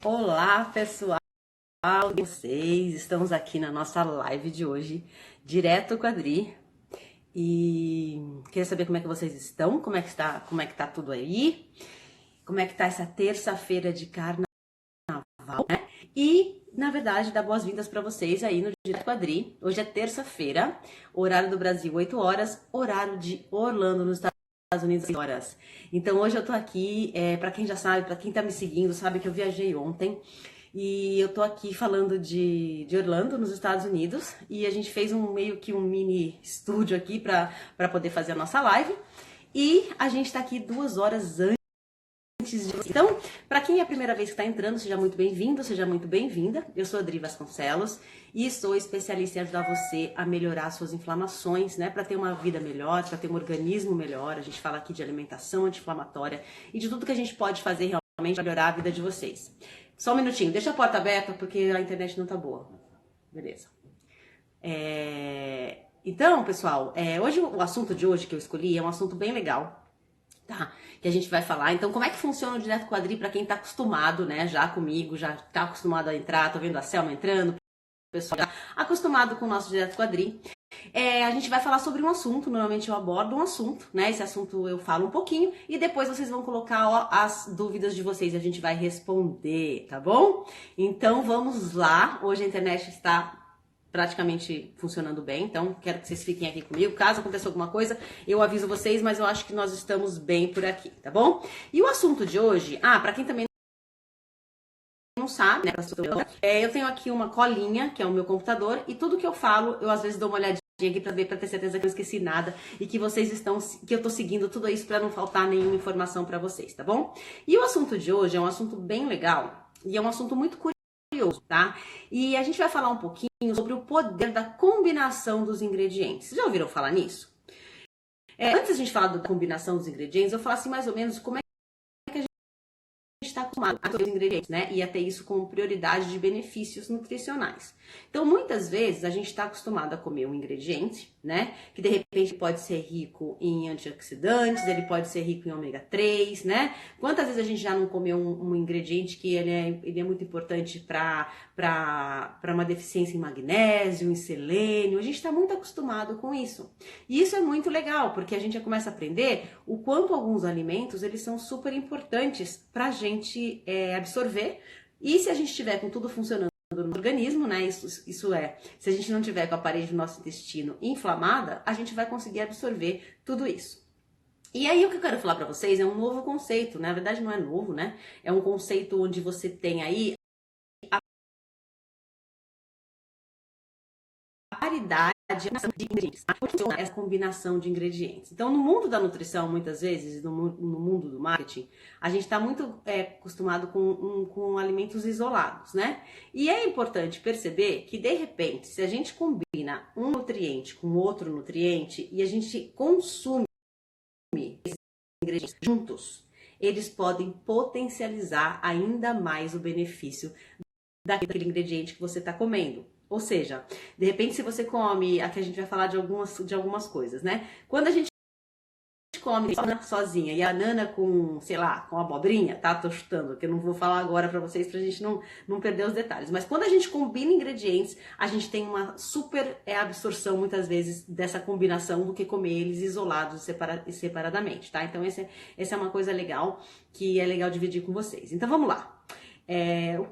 Olá, pessoal, vocês, estamos aqui na nossa live de hoje, direto com a Adri, e queria saber como é que vocês estão, como é que tá tudo aí, como é que tá essa terça-feira de carnaval, né? E, na verdade, dar boas-vindas para vocês aí no Direto com a Adri. Hoje é terça-feira, horário do Brasil 8 horas, horário de Orlando, nos Estados Unidos 6 horas. Então hoje eu tô aqui, para quem já sabe, para quem tá me seguindo, sabe que eu viajei ontem. E eu tô aqui falando de Orlando, nos Estados Unidos, e a gente fez meio que um mini estúdio aqui para poder fazer a nossa live. E a gente tá aqui 2 horas antes de você. Então, para quem é a primeira vez que está entrando, seja muito bem-vindo, seja muito bem-vinda. Eu sou a Adri Vasconcelos e sou especialista em ajudar você a melhorar suas inflamações, né? Para ter uma vida melhor, para ter um organismo melhor. A gente fala aqui de alimentação anti-inflamatória e de tudo que a gente pode fazer realmente para melhorar a vida de vocês. Só um minutinho, deixa a porta aberta porque a internet não tá boa. Beleza. Então, pessoal, hoje o assunto de hoje que eu escolhi é um assunto bem legal. Tá, que a gente vai falar. Então, como é que funciona o Direto Quadri para quem tá acostumado, né, já comigo, já tá acostumado a entrar, tô vendo a Selma entrando, o pessoal já acostumado com o nosso Direto Quadri. A gente vai falar sobre um assunto, normalmente eu abordo um assunto, né, esse assunto eu falo um pouquinho e depois vocês vão colocar as dúvidas de vocês e a gente vai responder, tá bom? Então, vamos lá. Hoje a internet está praticamente funcionando bem, então quero que vocês fiquem aqui comigo. Caso aconteça alguma coisa, eu aviso vocês, mas eu acho que nós estamos bem por aqui, tá bom? E o assunto de hoje, para quem também não sabe, né, eu tenho aqui uma colinha, que é o meu computador, e tudo que eu falo, eu às vezes dou uma olhadinha aqui pra ver, pra ter certeza que eu não esqueci nada e que vocês que eu tô seguindo tudo isso pra não faltar nenhuma informação pra vocês, tá bom? E o assunto de hoje é um assunto bem legal e é um assunto muito curioso, tá? E a gente vai falar um pouquinho sobre o poder da combinação dos ingredientes. Vocês já ouviram falar nisso? Antes da gente falar da combinação dos ingredientes, eu vou falar assim mais ou menos como é que a gente está acostumado a ter os ingredientes, né? E a ter isso como prioridade de benefícios nutricionais. Então, muitas vezes, a gente está acostumado a comer um ingrediente, né? Que de repente pode ser rico em antioxidantes, ele pode ser rico em ômega 3, né? Quantas vezes a gente já não comeu um ingrediente que ele é muito importante para uma deficiência em magnésio, em selênio? A gente está muito acostumado com isso. E isso é muito legal, porque a gente já começa a aprender o quanto alguns alimentos eles são super importantes para a gente absorver. E se a gente tiver com tudo funcionando no organismo, né? Isso é, se a gente não tiver com a parede do nosso intestino inflamada, a gente vai conseguir absorver tudo isso. E aí o que eu quero falar para vocês é um novo conceito, né? Na verdade não é novo, né? É um conceito onde você tem aí a paridade de ingredientes. Essa combinação de ingredientes. Então, no mundo da nutrição, muitas vezes, no mundo do marketing, a gente está muito acostumado com alimentos isolados, né? E é importante perceber que, de repente, se a gente combina um nutriente com outro nutriente e a gente consome esses ingredientes juntos, eles podem potencializar ainda mais o benefício daquele ingrediente que você está comendo. Ou seja, de repente, se você come, aqui a gente vai falar de algumas coisas, né? Quando a gente come sozinha e a nana com, sei lá, com abobrinha, tá? Tô chutando, que eu não vou falar agora pra vocês pra gente não perder os detalhes. Mas quando a gente combina ingredientes, a gente tem uma super absorção, muitas vezes, dessa combinação do que comer eles isolados e separadamente, tá? Então, essa é uma coisa legal, que é legal dividir com vocês. Então, vamos lá.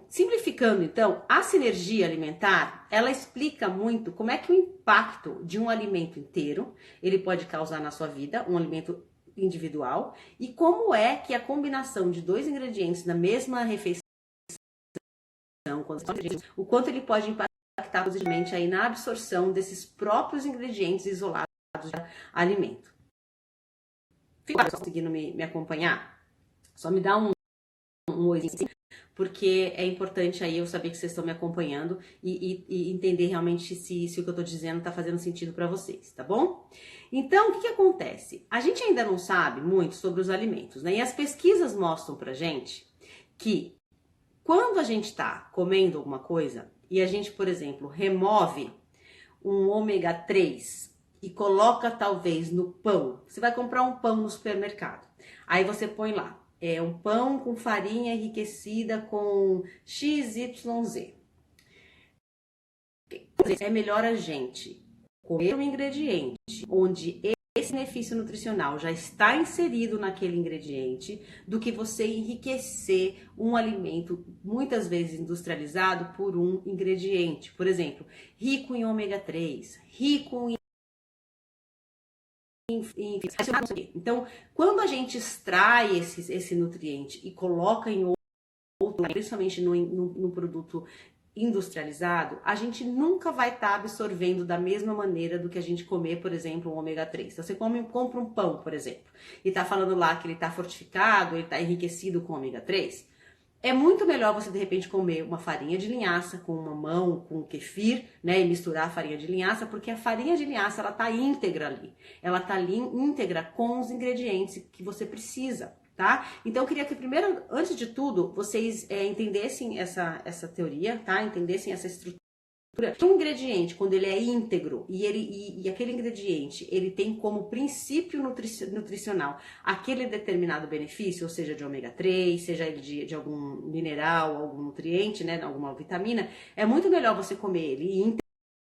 Simplificando, então, a sinergia alimentar, ela explica muito como é que o impacto de um alimento inteiro, ele pode causar na sua vida, um alimento individual, e como é que a combinação de dois ingredientes na mesma refeição, o quanto ele pode impactar positivamente aí na absorção desses próprios ingredientes isolados de alimento. Fica conseguindo me acompanhar? Só me dá um oizinho, porque é importante aí eu saber que vocês estão me acompanhando e entender realmente se o que eu tô dizendo tá fazendo sentido para vocês, tá bom? Então, o que acontece? A gente ainda não sabe muito sobre os alimentos, né? E as pesquisas mostram pra gente que quando a gente tá comendo alguma coisa e a gente, por exemplo, remove um ômega 3 e coloca talvez no pão, você vai comprar um pão no supermercado, aí você põe lá é um pão com farinha enriquecida com XYZ. É melhor a gente comer um ingrediente onde esse benefício nutricional já está inserido naquele ingrediente, do que você enriquecer um alimento muitas vezes industrializado por um ingrediente. Por exemplo, rico em ômega 3, rico em então, quando a gente extrai esse nutriente e coloca em outro, principalmente no produto industrializado, a gente nunca vai estar absorvendo da mesma maneira do que a gente comer, por exemplo, um ômega 3. Então, você compra um pão, por exemplo, e tá falando lá que ele tá fortificado, ele tá enriquecido com ômega 3. É muito melhor você, de repente, comer uma farinha de linhaça com mamão, com kefir, né, e misturar a farinha de linhaça, porque a farinha de linhaça, ela tá íntegra ali. Ela tá ali íntegra com os ingredientes que você precisa, tá? Então, eu queria que primeiro, antes de tudo, vocês entendessem essa teoria, tá? Entendessem essa estrutura. Um ingrediente, quando ele é íntegro e aquele ingrediente ele tem como princípio nutricional aquele determinado benefício, ou seja, de ômega 3, seja ele de algum mineral, algum nutriente, né, alguma vitamina, é muito melhor você comer ele íntegro,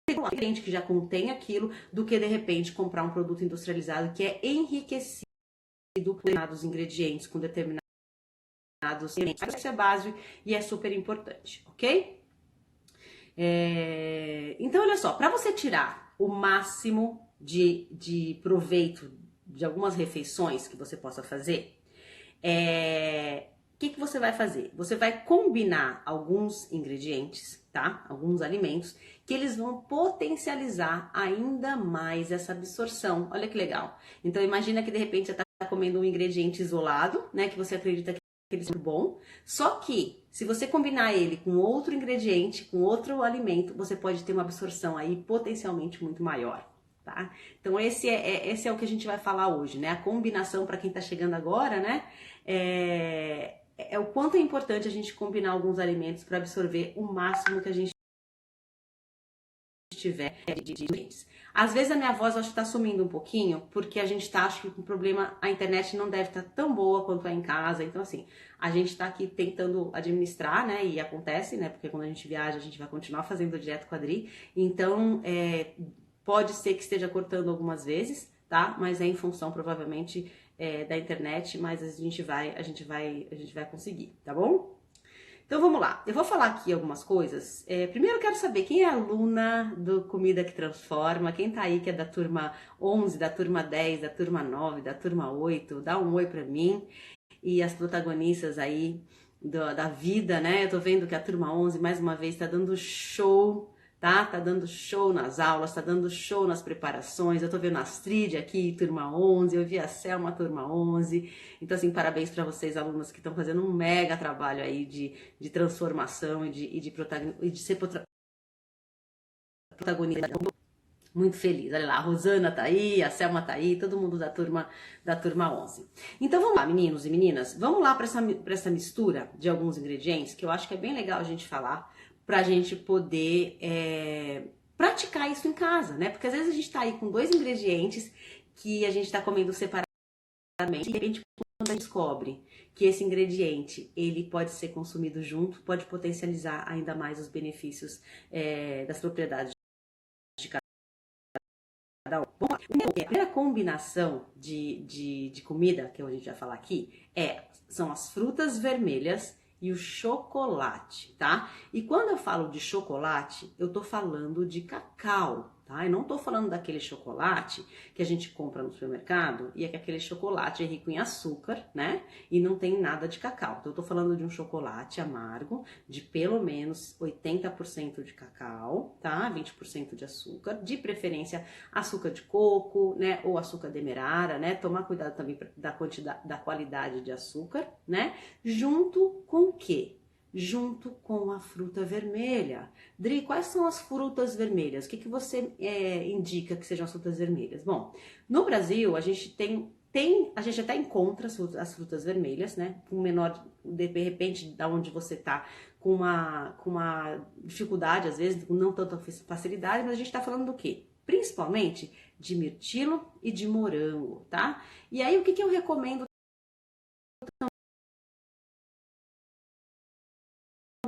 um ingrediente que já contém aquilo, do que de repente comprar um produto industrializado que é enriquecido com determinados ingredientes, com determinados elementos. Essa é a base e é super importante, ok? Então, olha só, para você tirar o máximo de proveito de algumas refeições que você possa fazer, o que você vai fazer? Você vai combinar alguns ingredientes, tá? Alguns alimentos, que eles vão potencializar ainda mais essa absorção. Olha que legal. Então, imagina que de repente você está comendo um ingrediente isolado, né? Que você acredita que ele é muito bom. Só que, se você combinar ele com outro ingrediente, com outro alimento, você pode ter uma absorção aí potencialmente muito maior, tá? Então, esse é o que a gente vai falar hoje, né? A combinação, para quem tá chegando agora, né? É o quanto é importante a gente combinar alguns alimentos para absorver o máximo que a gente tiver de nutrientes. Às vezes a minha voz acho que tá sumindo um pouquinho, porque a gente tá, acho que com o problema, a internet não deve estar tão boa quanto é em casa, então assim, a gente tá aqui tentando administrar, né, e acontece, né, porque quando a gente viaja, a gente vai continuar fazendo dieta quadri, então pode ser que esteja cortando algumas vezes, tá, mas é em função, provavelmente, da internet, mas a gente vai conseguir, tá bom? Então vamos lá, eu vou falar aqui algumas coisas. Primeiro eu quero saber quem é aluna do Comida que Transforma, quem tá aí que é da turma 11, da turma 10, da turma 9, da turma 8, dá um oi pra mim. E as protagonistas aí da vida, né? Eu tô vendo que a turma 11 mais uma vez tá dando show, tá? Tá dando show nas aulas, tá dando show nas preparações. Eu tô vendo a Astrid aqui, turma 11, eu vi a Selma, turma 11. Então, assim, parabéns para vocês, alunos, que estão fazendo um mega trabalho aí de transformação e de ser protagonista. Muito feliz. Olha lá, a Rosana tá aí, a Selma tá aí, todo mundo da turma 11. Então vamos lá, meninos e meninas, vamos lá para essa mistura de alguns ingredientes, que eu acho que é bem legal a gente falar, pra gente poder praticar isso em casa, né? Porque às vezes a gente tá aí com dois ingredientes que a gente tá comendo separadamente, e de repente quando a gente descobre que esse ingrediente ele pode ser consumido junto, pode potencializar ainda mais os benefícios das propriedades de cada um. Bom, a primeira combinação de comida que a gente vai falar aqui são as frutas vermelhas e o chocolate, tá? E quando eu falo de chocolate, eu tô falando de cacau, tá? Eu não tô falando daquele chocolate que a gente compra no supermercado e é que aquele chocolate é rico em açúcar, né? E não tem nada de cacau. Então eu tô falando de um chocolate amargo de pelo menos 80% de cacau, tá? 20% de açúcar, de preferência açúcar de coco, né? Ou açúcar demerara, né? Tomar cuidado também da quantidade, da qualidade de açúcar, né? Junto com o quê? Junto com a fruta vermelha. Dri, quais são as frutas vermelhas? O que você indica que sejam as frutas vermelhas? Bom, no Brasil a gente a gente até encontra as frutas vermelhas, né? Com menor, de repente, da onde você tá, com uma dificuldade, às vezes, com não tanta facilidade, mas a gente tá falando do quê? Principalmente de mirtilo e de morango, tá? E aí, o que eu recomendo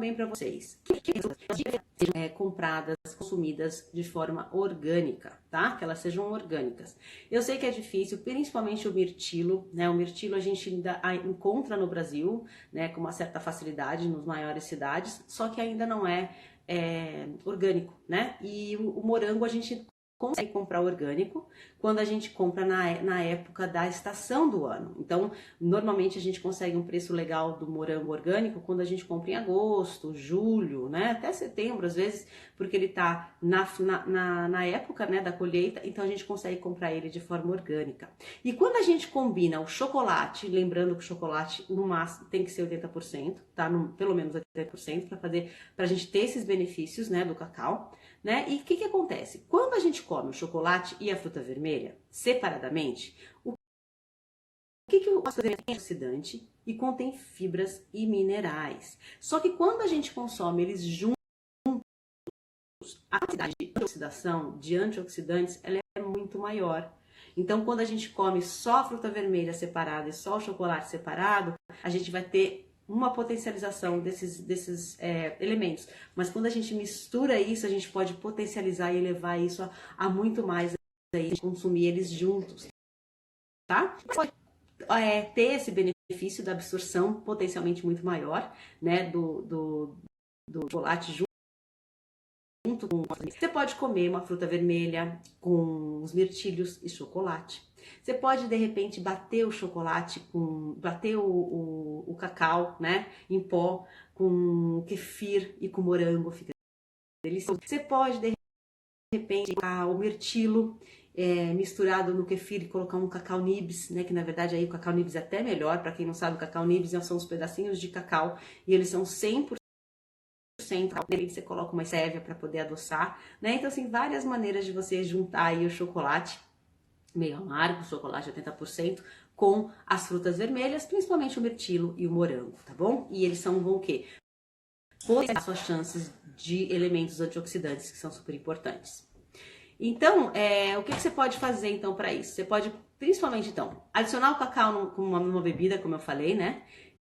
também para vocês que sejam compradas, consumidas de forma orgânica, tá? Que elas sejam orgânicas. Eu sei que é difícil, principalmente o mirtilo, né? O mirtilo a gente ainda encontra no Brasil, né? Com uma certa facilidade nas maiores cidades, só que ainda não é orgânico, né? E o morango a gente consegue comprar orgânico quando a gente compra na época da estação do ano. Então, normalmente a gente consegue um preço legal do morango orgânico quando a gente compra em agosto, julho, né? Até setembro, às vezes, porque ele tá na época, né, da colheita, então a gente consegue comprar ele de forma orgânica. E quando a gente combina o chocolate, lembrando que o chocolate no máximo tem que ser 80%, tá? Pelo menos 80% para a gente ter esses benefícios, né, do cacau. Né? E o que acontece? Quando a gente come o chocolate e a fruta vermelha separadamente, o açúcar vermelho é antioxidante e contém fibras e minerais. Só que quando a gente consome eles juntos, a quantidade de oxidação de antioxidantes ela é muito maior. Então, quando a gente come só a fruta vermelha separada e só o chocolate separado, a gente vai ter uma potencialização desses elementos. Mas quando a gente mistura isso, a gente pode potencializar e elevar isso a muito mais, aí, consumir eles juntos, tá? Pode ter esse benefício da absorção potencialmente muito maior, né, do chocolate junto com... Você pode comer uma fruta vermelha com os mirtilhos e chocolate. Você pode, de repente, bater o chocolate bater o cacau, né, em pó, com kefir e com morango, fica delicioso. Você pode, de repente, colocar o mirtilo misturado no kefir e colocar um cacau nibs, né, que na verdade aí o cacau nibs é até melhor. Para quem não sabe, o cacau nibs são os pedacinhos de cacau e eles são 100%. Você coloca uma stevia para poder adoçar, né? Então, assim, várias maneiras de você juntar aí o chocolate meio amargo, chocolate 80%, com as frutas vermelhas, principalmente o mirtilo e o morango, tá bom? E eles vão o quê? Potenciar suas chances de elementos antioxidantes, que são super importantes. Então, o que você pode fazer, então, para isso? Você pode, principalmente, então, adicionar o cacau como uma bebida, como eu falei, né?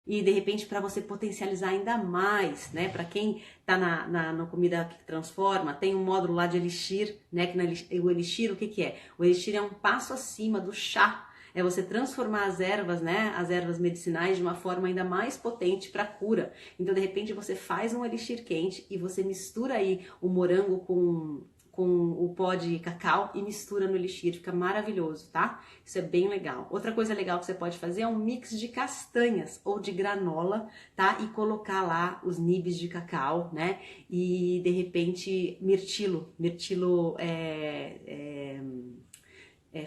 E, de repente, para você potencializar ainda mais, né? Para quem tá na comida que transforma, tem um módulo lá de elixir, né? Que o elixir, o que é? O elixir é um passo acima do chá. É você transformar as ervas, né? As ervas medicinais de uma forma ainda mais potente para cura. Então, de repente, você faz um elixir quente e você mistura aí o morango com o pó de cacau e mistura no elixir, fica maravilhoso, tá? Isso é bem legal. Outra coisa legal que você pode fazer é um mix de castanhas ou de granola, tá? E colocar lá os nibs de cacau, né? E de repente mirtilo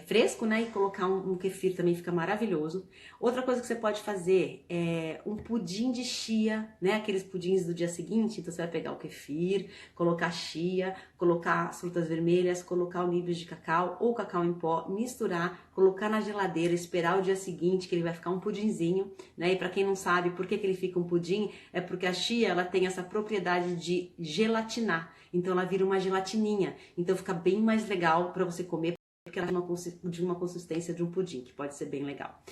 fresco, né? E colocar um kefir também fica maravilhoso. Outra coisa que você pode fazer é um pudim de chia, né? Aqueles pudins do dia seguinte. Então você vai pegar o kefir, colocar chia, colocar as frutas vermelhas, colocar o nibs de cacau ou cacau em pó, misturar, colocar na geladeira, esperar o dia seguinte que ele vai ficar um pudinzinho, né? E para quem não sabe por que ele fica um pudim, é porque a chia ela tem essa propriedade de gelatinar. Então ela vira uma gelatininha. Então fica bem mais legal para você comer, porque ela é de uma consistência de um pudim, que pode ser bem legal.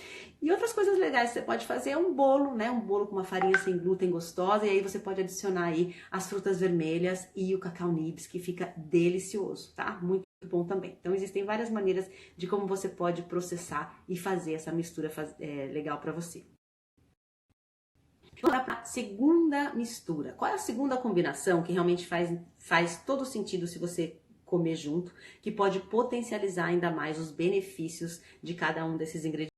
E outras coisas legais que você pode fazer é um bolo, né? Um bolo com uma farinha sem glúten gostosa, e aí você pode adicionar aí as frutas vermelhas e o cacau nibs, que fica delicioso, tá? Muito bom também. Então existem várias maneiras de como você pode processar e fazer essa mistura legal para você. Vamos para a segunda mistura. Qual é a segunda combinação que realmente faz todo sentido se você comer junto, que pode potencializar ainda mais os benefícios de cada um desses ingredientes?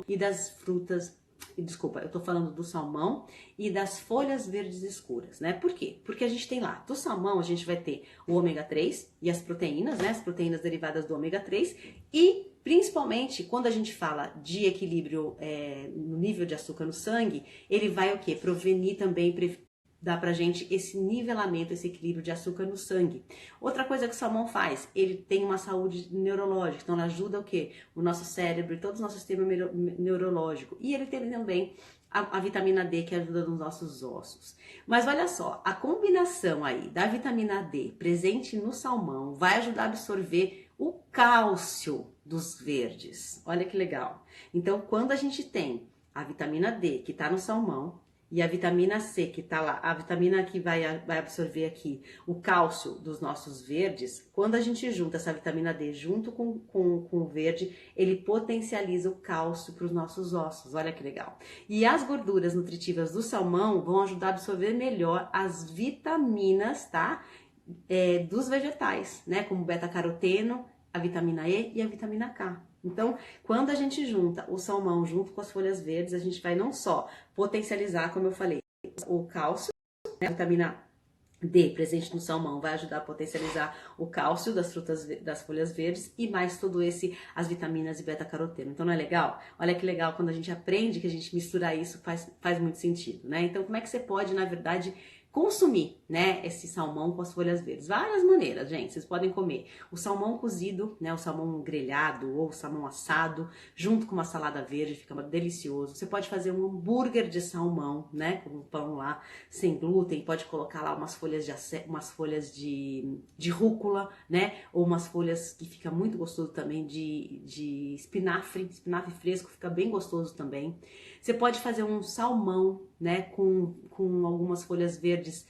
E das frutas, desculpa, eu tô falando do salmão e das folhas verdes escuras, né? Por quê? Porque a gente tem lá, do salmão a gente vai ter o ômega 3 e as proteínas, né? As proteínas derivadas do ômega 3 e principalmente quando a gente fala de equilíbrio no nível de açúcar no sangue, ele vai o quê? Provenir também, dá pra gente esse nivelamento, esse equilíbrio de açúcar no sangue. Outra coisa que o salmão faz, ele tem uma saúde neurológica, então ela ajuda o quê? O nosso cérebro e todo o nosso sistema neurológico. E ele tem também a vitamina D, que ajuda nos nossos ossos. Mas olha só, a combinação aí da vitamina D presente no salmão vai ajudar a absorver o cálcio dos verdes. Olha que legal. Então, quando a gente tem a vitamina D que está no salmão, e a vitamina C que tá lá, a vitamina que vai absorver aqui o cálcio dos nossos verdes, quando a gente junta essa vitamina D junto com o verde, ele potencializa o cálcio para os nossos ossos, olha que legal. E as gorduras nutritivas do salmão vão ajudar a absorver melhor as vitaminas, tá? Dos vegetais, né? Como beta-caroteno, a vitamina E e a vitamina K. Então, quando a gente junta o salmão junto com as folhas verdes, a gente vai não só potencializar, como eu falei, o cálcio, né? A vitamina D presente no salmão vai ajudar a potencializar o cálcio das frutas, das folhas verdes e mais todo as vitaminas e beta-caroteno. Então não é legal? Olha que legal quando a gente aprende que a gente misturar isso faz muito sentido, né? Então como é que você pode, na verdade, consumir, né, esse salmão com as folhas verdes? Várias maneiras, gente. Vocês podem comer o salmão cozido, né, o salmão grelhado ou o salmão assado, junto com uma salada verde, fica delicioso. Você pode fazer um hambúrguer de salmão, né, com um pão lá sem glúten, pode colocar lá umas folhas de rúcula, né, ou umas folhas que fica muito gostoso também de espinafre fresco, fica bem gostoso também. Você pode fazer um salmão, né, com algumas folhas verdes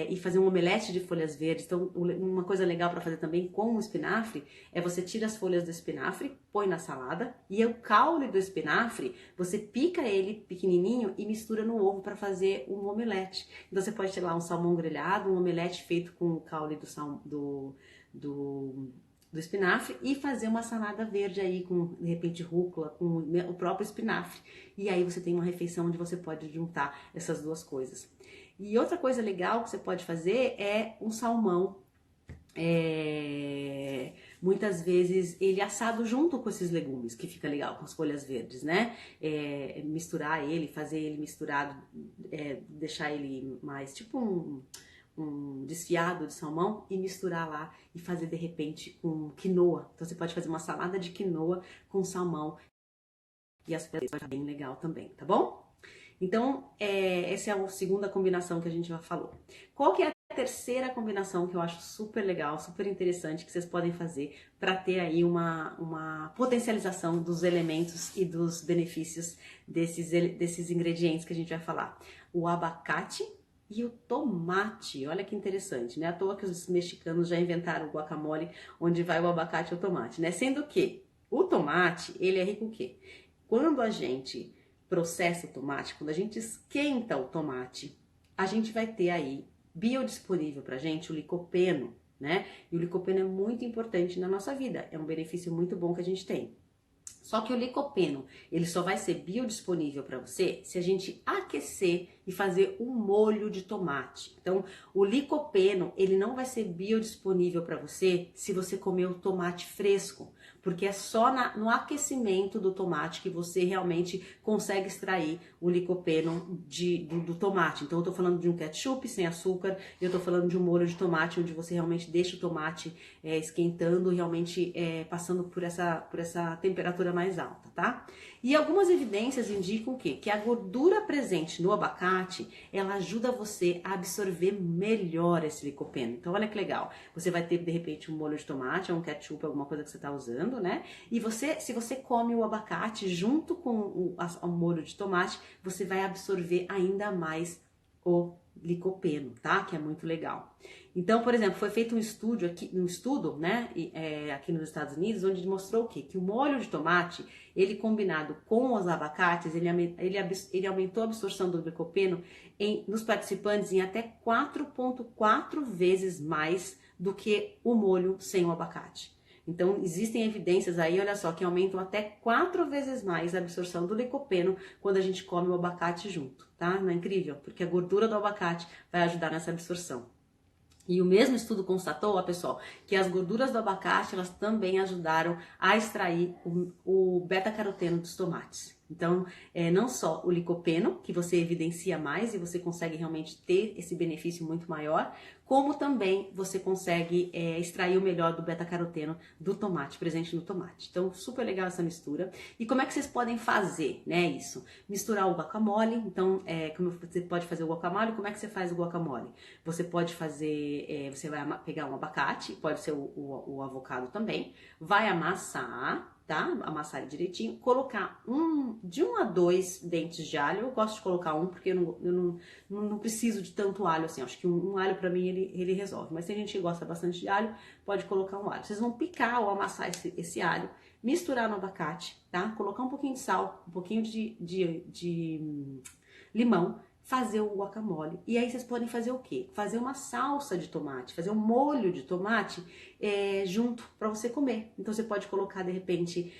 e fazer um omelete de folhas verdes. Então, uma coisa legal para fazer também com o espinafre é você tira as folhas do espinafre, põe na salada e o caule do espinafre, você pica ele pequenininho e mistura no ovo para fazer um omelete. Então, você pode ter lá um salmão grelhado, um omelete feito com o caule do espinafre e fazer uma salada verde aí com, de repente, rúcula, com o próprio espinafre. E aí você tem uma refeição onde você pode juntar essas duas coisas. E outra coisa legal que você pode fazer é um salmão, muitas vezes ele assado junto com esses legumes, que fica legal, com as folhas verdes, né? Misturar ele, fazer ele misturado, deixar ele mais tipo um desfiado de salmão e misturar lá e fazer de repente com quinoa. Então você pode fazer uma salada de quinoa com salmão e as folhas vai bem legal também, tá bom? Então, essa é a segunda combinação que a gente já falou. Qual que é a terceira combinação que eu acho super legal, super interessante, que vocês podem fazer para ter aí uma potencialização dos elementos e dos benefícios desses ingredientes que a gente vai falar? O abacate e o tomate. Olha que interessante, né? À toa que os mexicanos já inventaram o guacamole, onde vai o abacate e o tomate, né? Sendo que o tomate, ele é rico em quê? Quando a gente processa o tomate, quando a gente esquenta o tomate, a gente vai ter aí biodisponível pra gente o licopeno, né? E o licopeno é muito importante na nossa vida, é um benefício muito bom que a gente tem. Só que o licopeno, ele só vai ser biodisponível para você se a gente aquecer e fazer um molho de tomate. Então, o licopeno, ele não vai ser biodisponível para você se você comer o tomate fresco, porque é só no aquecimento do tomate que você realmente consegue extrair o licopeno do tomate. Então, eu tô falando de um ketchup sem açúcar, eu tô falando de um molho de tomate, onde você realmente deixa o tomate esquentando, realmente passando por essa temperatura mais alta, tá? E algumas evidências indicam o quê? Que a gordura presente no abacate, ela ajuda você a absorver melhor esse licopeno. Então, olha que legal. Você vai ter, de repente, um molho de tomate, um ketchup, alguma coisa que você tá usando, né? E se você come o abacate junto com o molho de tomate, você vai absorver ainda mais o licopeno, tá? Que é muito legal. Então, por exemplo, foi feito um estudo, né, aqui nos Estados Unidos, onde mostrou o quê? Que o molho de tomate, ele combinado com os abacates, ele aumentou a absorção do licopeno nos participantes em até 4,4 vezes mais do que o molho sem o abacate. Então, existem evidências aí, olha só, que aumentam até 4 vezes mais a absorção do licopeno quando a gente come o abacate junto, tá? Não é incrível? Porque a gordura do abacate vai ajudar nessa absorção. E o mesmo estudo constatou, ó, pessoal, que as gorduras do abacate, elas também ajudaram a extrair o beta-caroteno dos tomates. Então, não só o licopeno, que você evidencia mais e você consegue realmente ter esse benefício muito maior, como também você consegue extrair o melhor do beta-caroteno do tomate, presente no tomate. Então, super legal essa mistura. E como é que vocês podem fazer, né, isso? Misturar o guacamole. Então, como você pode fazer o guacamole, como é que você faz o guacamole? Você pode fazer, você vai pegar um abacate, pode ser o avocado também, vai amassar, tá? Amassar ele direitinho, colocar de 1 a 2 dentes de alho. Eu gosto de colocar um porque eu não preciso de tanto alho assim. Acho que um alho pra mim ele resolve. Mas tem gente que gosta bastante de alho, pode colocar um alho. Vocês vão picar ou amassar esse alho, misturar no abacate, tá? Colocar um pouquinho de sal, um pouquinho de limão, fazer o guacamole. E aí vocês podem fazer o quê? Fazer uma salsa de tomate, fazer um molho de tomate junto para você comer. Então você pode colocar de repente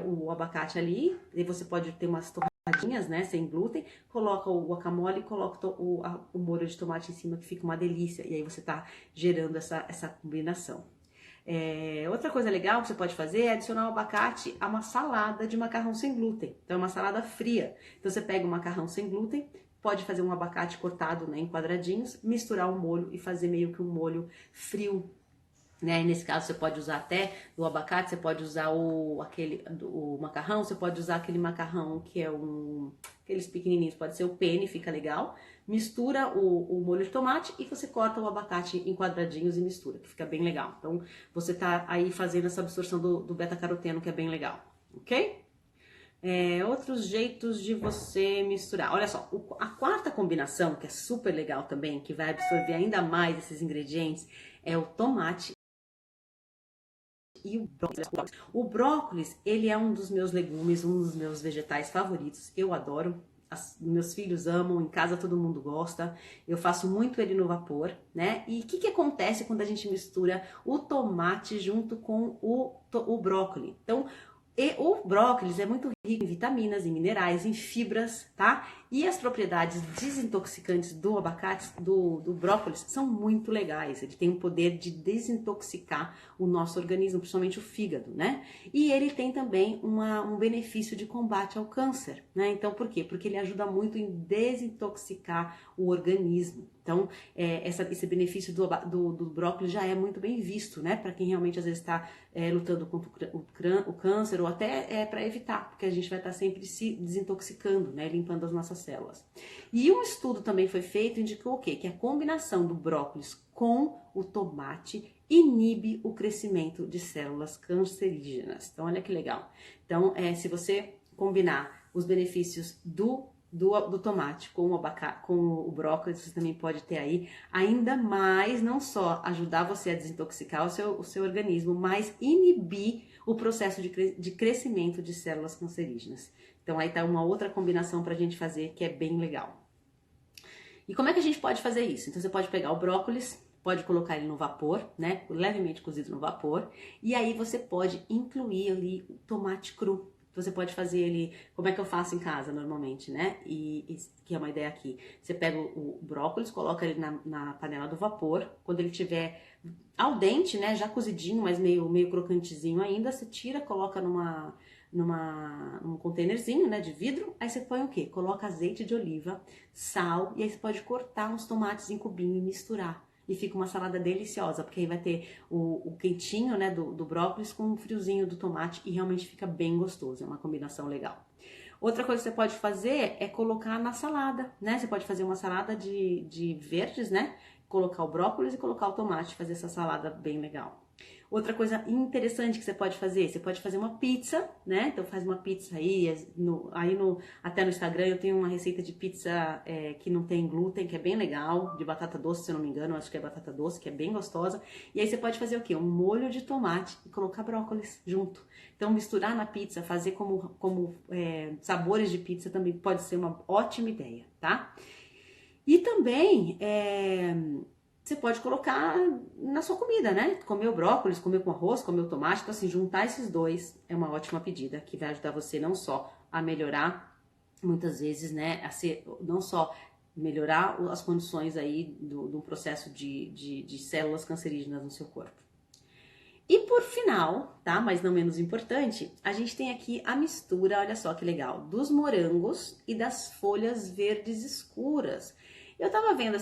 o abacate ali, e você pode ter umas torradinhas, né, sem glúten, coloca o guacamole e coloca o molho de tomate em cima, que fica uma delícia. E aí você tá gerando essa combinação. Outra coisa legal que você pode fazer é adicionar o abacate a uma salada de macarrão sem glúten. Então é uma salada fria. Então você pega o macarrão sem glúten, pode fazer um abacate cortado, né, em quadradinhos, misturar o molho e fazer meio que um molho frio, né? E nesse caso você pode usar até do abacate, você pode usar o macarrão, você pode usar aquele macarrão que é aqueles pequenininhos, pode ser o penne, fica legal. Mistura o molho de tomate e você corta o abacate em quadradinhos e mistura, que fica bem legal. Então você tá aí fazendo essa absorção do beta-caroteno, que é bem legal, ok? Outros jeitos de você misturar. Olha só, a quarta combinação, que é super legal também, que vai absorver ainda mais esses ingredientes, é o tomate e o brócolis. O brócolis, ele é um dos meus legumes, um dos meus vegetais favoritos. Eu adoro. Meus filhos amam, em casa todo mundo gosta. Eu faço muito ele no vapor, né? E o que acontece quando a gente mistura o tomate junto com o brócolis? Então, o brócolis é muito rico em vitaminas, em minerais, em fibras, tá? E as propriedades desintoxicantes do abacate, do brócolis, são muito legais. Ele tem o poder de desintoxicar o nosso organismo, principalmente o fígado, né? E ele tem também um benefício de combate ao câncer, né? Então, por quê? Porque ele ajuda muito em desintoxicar o organismo. Então, esse benefício do brócolis já é muito bem visto, né? Para quem realmente às vezes está lutando contra o câncer ou até para evitar, porque a gente vai estar sempre se desintoxicando, né? Limpando as nossas células. E um estudo também foi feito, indicou o quê? Que a combinação do brócolis com o tomate inibe o crescimento de células cancerígenas. Então, olha que legal. Então, se você combinar os benefícios do tomate com o abacate, com o brócolis, você também pode ter aí ainda mais, não só ajudar você a desintoxicar o seu organismo, mas inibir o processo de crescimento de células cancerígenas. Então aí tá uma outra combinação pra gente fazer que é bem legal. E como é que a gente pode fazer isso? Então você pode pegar o brócolis, pode colocar ele no vapor, né, levemente cozido no vapor, e aí você pode incluir ali o tomate cru. Você pode fazer ele, como é que eu faço em casa normalmente, né? E que é uma ideia aqui. Você pega o brócolis, coloca ele na panela do vapor. Quando ele tiver al dente, né? Já cozidinho, mas meio crocantezinho ainda, você tira, coloca num containerzinho, né, de vidro. Aí você põe o quê? Coloca azeite de oliva, sal, e aí você pode cortar uns tomates em cubinho e misturar. E fica uma salada deliciosa, porque aí vai ter o quentinho, né, do brócolis com o friozinho do tomate e realmente fica bem gostoso, é uma combinação legal. Outra coisa que você pode fazer é colocar na salada, né? Você pode fazer uma salada de verdes, né? Colocar o brócolis e colocar o tomate, fazer essa salada bem legal. Outra coisa interessante que você pode fazer uma pizza, né? Então faz uma pizza aí, até no Instagram eu tenho uma receita de pizza que não tem glúten, que é bem legal, de batata doce, se eu não me engano, acho que é batata doce, que é bem gostosa. E aí você pode fazer o quê? Um molho de tomate e colocar brócolis junto. Então misturar na pizza, fazer como sabores de pizza também pode ser uma ótima ideia, tá? E também você pode colocar na sua comida, né? Comer o brócolis, comer com arroz, comer o tomate. Então, assim, juntar esses dois é uma ótima pedida que vai ajudar você não só a melhorar, muitas vezes, né? Não só melhorar as condições aí do processo de células cancerígenas no seu corpo. E por final, tá? Mas não menos importante, a gente tem aqui a mistura, olha só que legal, dos morangos e das folhas verdes escuras. Eu tava vendo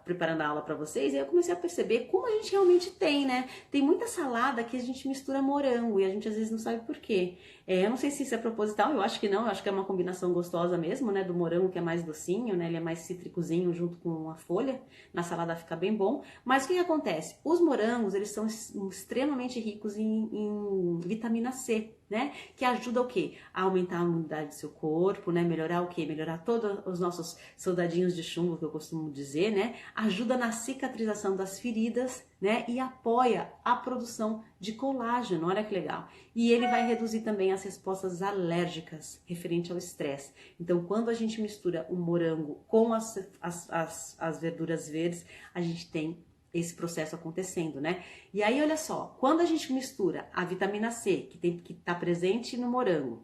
preparando a aula pra vocês e eu comecei a perceber como a gente realmente tem, né? Tem muita salada que a gente mistura morango e a gente às vezes não sabe por quê. Eu não sei se isso é proposital, eu acho que não, eu acho que é uma combinação gostosa mesmo, né? Do morango que é mais docinho, né? Ele é mais cítricozinho junto com a folha, na salada fica bem bom. Mas o que acontece? Os morangos, eles são extremamente ricos em vitamina C, né? Que ajuda o quê? A aumentar a imunidade do seu corpo, né? Melhorar o quê? Melhorar todos os nossos soldadinhos de chumbo, que eu costumo dizer, né? Ajuda na cicatrização das feridas, né? E apoia a produção de colágeno, olha que legal. E ele vai reduzir também as respostas alérgicas referente ao estresse. Então, quando a gente mistura o morango com as verduras verdes, a gente tem esse processo acontecendo, né? E aí, olha só, quando a gente mistura a vitamina C, que está presente no morango,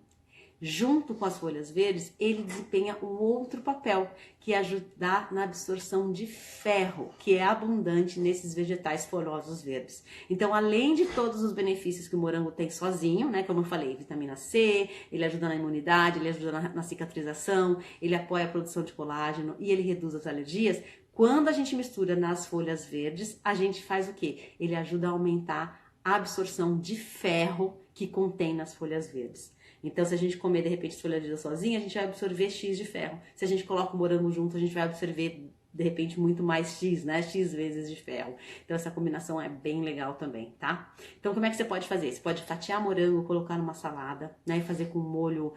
junto com as folhas verdes, ele desempenha um outro papel, que é ajudar na absorção de ferro, que é abundante nesses vegetais folhosos verdes. Então, além de todos os benefícios que o morango tem sozinho, né, como eu falei, vitamina C, ele ajuda na imunidade, ele ajuda na cicatrização, ele apoia a produção de colágeno e ele reduz as alergias. Quando a gente mistura nas folhas verdes, a gente faz o quê? Ele ajuda a aumentar a absorção de ferro que contém nas folhas verdes. Então, se a gente comer, de repente, folha de sozinha, a gente vai absorver X de ferro. Se a gente coloca o morango junto, a gente vai absorver, de repente, muito mais X, né? X vezes de ferro. Então, essa combinação é bem legal também, tá? Então, como é que você pode fazer? Você pode fatiar morango, colocar numa salada, né? E fazer com molho